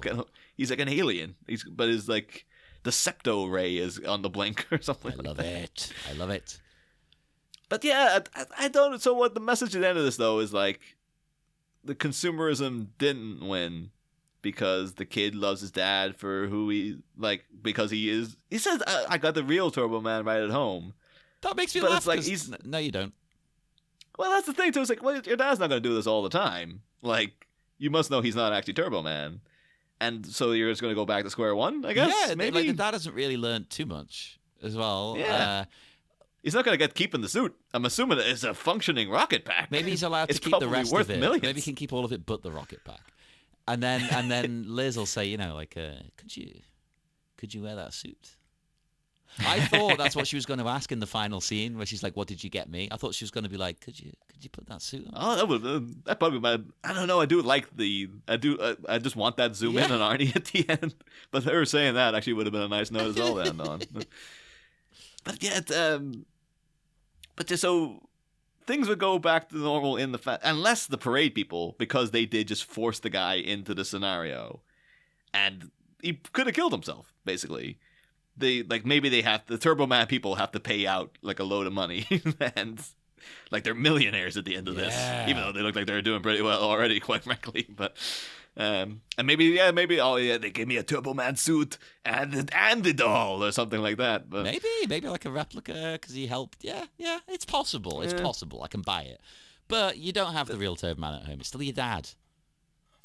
kind of. He's like an alien. But his like the septo ray is on the blink or something. I love it. But yeah, I don't. So what the message at the end of this though is like, the consumerism didn't win because the kid loves his dad for who he like because he is. He says, "I got the real Turbo Man right at home." That makes me but laugh. It's like no, you don't. Well, that's the thing too. It's like, well, your dad's not going to do this all the time. Like, you must know he's not actually Turbo Man, and so you're just going to go back to square one, I guess. Yeah, maybe. Like the dad hasn't really learned too much as well. Yeah. He's not going to get keeping the suit. I'm assuming it's a functioning rocket pack. Maybe he's allowed to keep the rest of it. Millions. Maybe he can keep all of it but the rocket pack. And then Liz will say, could you wear that suit? I thought that's what she was going to ask in the final scene where she's like, "What did you get me?" I thought she was going to be like, "Could you put that suit on?" Oh, that probably might. I don't know. I do like I just want that zoom in on Arnie at the end. But her saying that actually would have been a nice note as well to end on. But yeah, but just so things would go back to normal unless the parade people, because they did just force the guy into the scenario, and he could have killed himself basically. Maybe the Turbo Man people have to pay out like a load of money and like they're millionaires at the end of this, even though they look like they're doing pretty well already, quite frankly. But and maybe they gave me a Turbo Man suit and the doll or something like that. But maybe like a replica because he helped. Yeah, it's possible. It's possible. I can buy it, but you don't have the real Turbo Man at home. It's still your dad.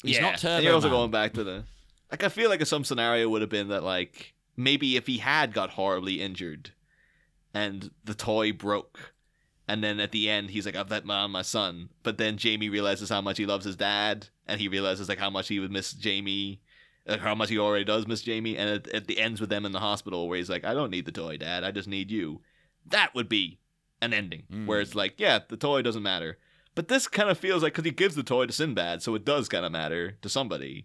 He's not Turbo Man. And you're also going back to I feel like some scenario would have been that like. Maybe if he had got horribly injured and the toy broke, and then at the end he's like, I've let my son. But then Jamie realizes how much he loves his dad, and he realizes like how much he would miss Jamie, how much he already does miss Jamie. And it ends with them in the hospital where he's like, I don't need the toy, Dad. I just need you. That would be an ending where it's like, yeah, the toy doesn't matter. But this kind of feels like, because he gives the toy to Sinbad, so it does kind of matter to somebody.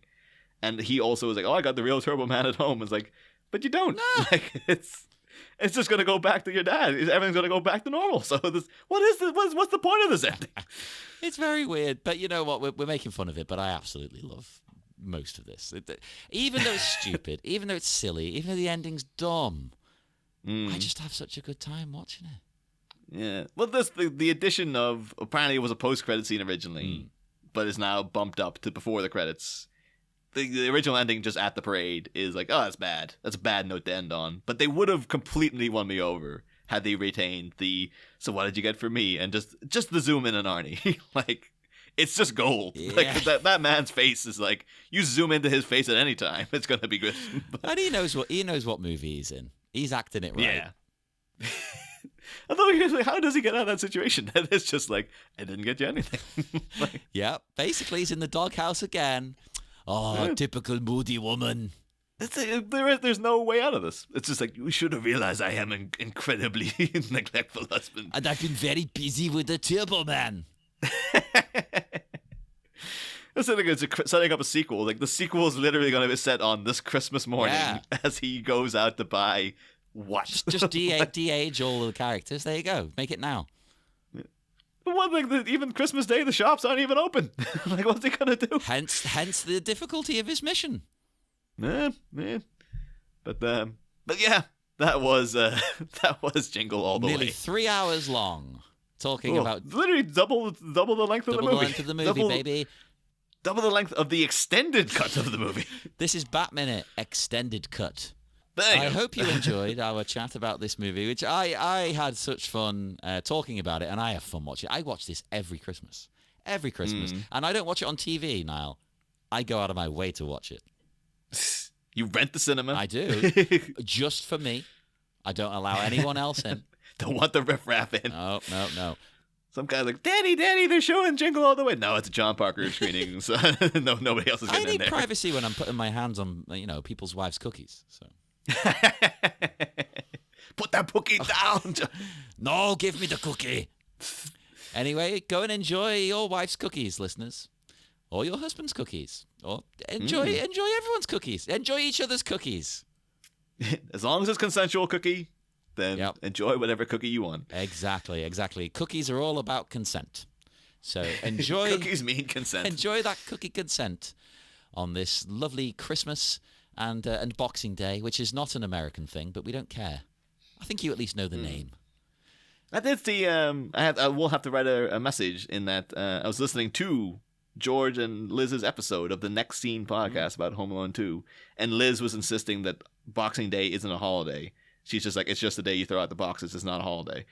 And he also is like, I got the real Turbo Man at home. It's like, but you don't. No. Like it's just gonna go back to your dad. Everything's gonna go back to normal. So what's the point of this ending? It's very weird, but you know what? We're making fun of it, but I absolutely love most of this. Even though it's stupid, even though it's silly, even though the ending's dumb, I just have such a good time watching it. Yeah. Well, the addition of apparently it was a post-credit scene originally, but is now bumped up to before the credits. The original ending just at the parade is like, oh, that's bad. That's a bad note to end on. But they would have completely won me over had they retained so what did you get for me? And just the zoom in on Arnie. Like, it's just gold. Yeah. Like, that man's face is like, you zoom into his face at any time, it's going to be good. And he knows what movie he's in. He's acting it right. Yeah. Although, like, how does he get out of that situation? It's just like, I didn't get you anything. Yeah, basically he's in the doghouse again. Oh, typical moody woman. There's no way out of this. It's just like, we should have realized I am an incredibly neglectful husband. And I've been very busy with the Turbo Man. It's setting up a sequel. Like, the sequel is literally going to be set on this Christmas morning as he goes out to buy what? Just de-age all the characters. There you go. Make it now. One thing, even Christmas Day, the shops aren't even open. Like, what's he gonna do? Hence the difficulty of his mission. Yeah. But yeah, that was Jingle all the Nearly way. 3 hours long, talking about literally double the length of the movie. Double the length of the movie, baby. Double the length of the extended cut of the movie. This is Batminute extended cut. I hope you enjoyed our chat about this movie, which I had such fun talking about it, and I have fun watching it. I watch this every Christmas. Every Christmas. And I don't watch it on TV, Niall. I go out of my way to watch it. You rent the cinema? I do. Just for me. I don't allow anyone else in. Don't want the riffraff in. No. Some guy's like, Daddy, they're showing Jingle All the Way. No, it's a John Parker screening, so no, nobody else is getting in there. I need privacy when I'm putting my hands on, people's wives' cookies. So put that cookie down. No, give me the cookie. Anyway, go and enjoy your wife's cookies, listeners, or your husband's cookies, or enjoy everyone's cookies. Enjoy each other's cookies. As long as it's consensual cookie, then enjoy whatever cookie you want. Exactly. Cookies are all about consent. So enjoy. Cookies mean consent. Enjoy that cookie consent on this lovely Christmas and Boxing Day, which is not an American thing, but we don't care. I think you at least know the name. I did see. I will have to write a message in that. I was listening to George and Liz's episode of the Next Scene podcast about Home Alone 2, and Liz was insisting that Boxing Day isn't a holiday. She's just like, it's just the day you throw out the boxes. It's not a holiday.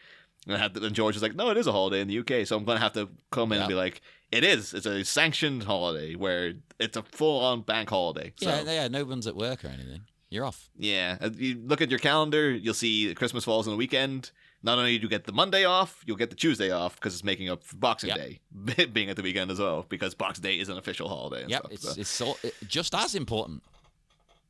And George was like, no, it is a holiday in the UK. So I'm going to have to come in and be like, it is. It's a sanctioned holiday where it's a full-on bank holiday. So, yeah, no one's at work or anything. You're off. Yeah. You look at your calendar, you'll see Christmas falls on the weekend. Not only do you get the Monday off, you'll get the Tuesday off because it's making up for Boxing Day being at the weekend as well, because Boxing Day is an official holiday. And stuff, it's just as important.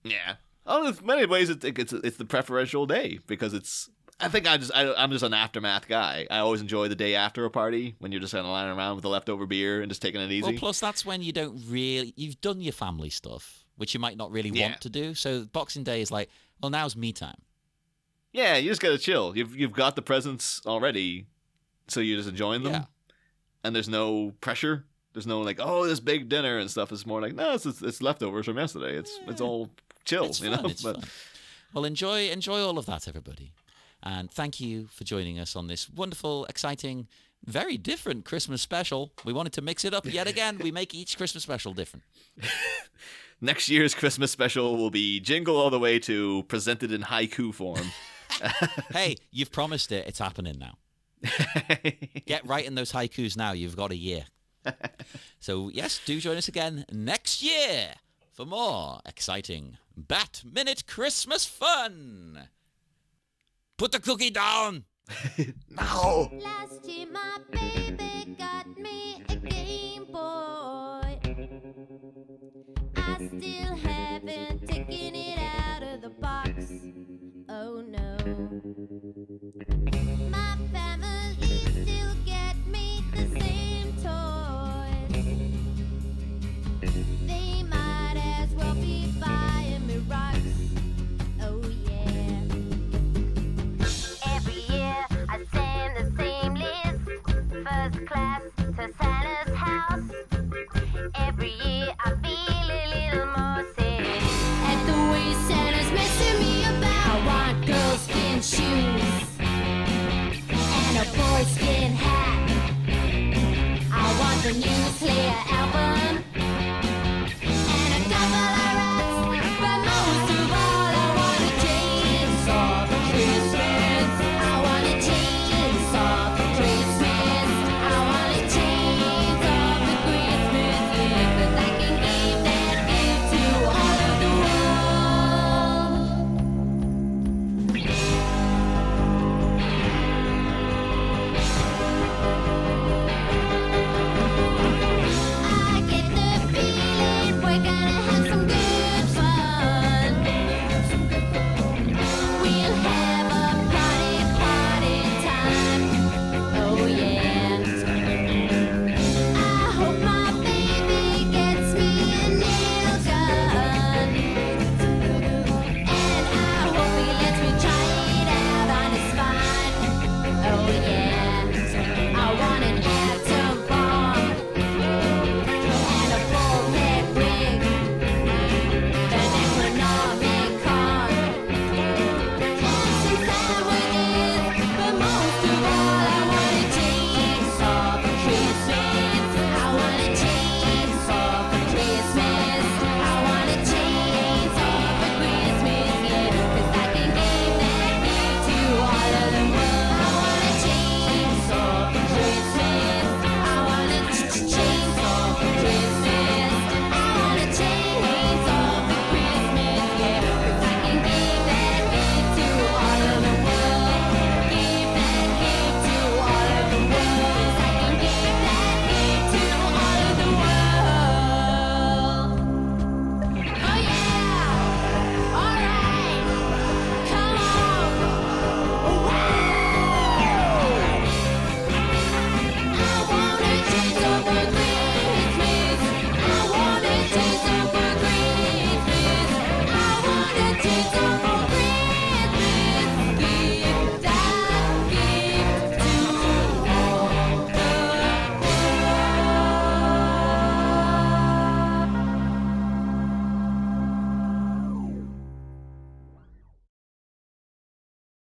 Yeah. Oh, in many ways, it's the preferential day because it's. I think I'm just an aftermath guy. I always enjoy the day after a party when you're just kind of lying around with a leftover beer and just taking it easy. Well, plus that's when you've done your family stuff, which you might not really want to do. So Boxing Day is like, well, now's me time. Yeah, you just gotta chill. You've got the presents already, so you're just enjoying them, and there's no pressure. There's no like, oh, this big dinner and stuff. It's more like, no, it's leftovers from yesterday. It's all chill, it's fun, It's fun. Well, enjoy all of that, everybody. And thank you for joining us on this wonderful, exciting, very different Christmas special. We wanted to mix it up yet again. We make each Christmas special different. Next year's Christmas special will be Jingle All the Way to presented in haiku form. Hey, you've promised it. It's happening now. Get writing those haikus now. You've got a year. So, yes, do join us again next year for more exciting Bat Minute Christmas fun. Put the cookie down. No. Last year my baby got me a Game Boy. I still haven't taken it out of the box. Oh no. My family still get me the same toys. They might as well be buying me rocks. Oh yeah. Every year I send the same list. First class to Santa's house. Every year I feel a little more sick at the way Santa's messing me about. I want girlskin shoes and a boyskin hat. I want the new Slayer album and a couple of rats. But most of all, I want a chainsaw for Christmas. I want a chainsaw for Christmas. I want a chainsaw for Christmas. Yeah, 'cause I can give that gift to all of the world. I get the Jingle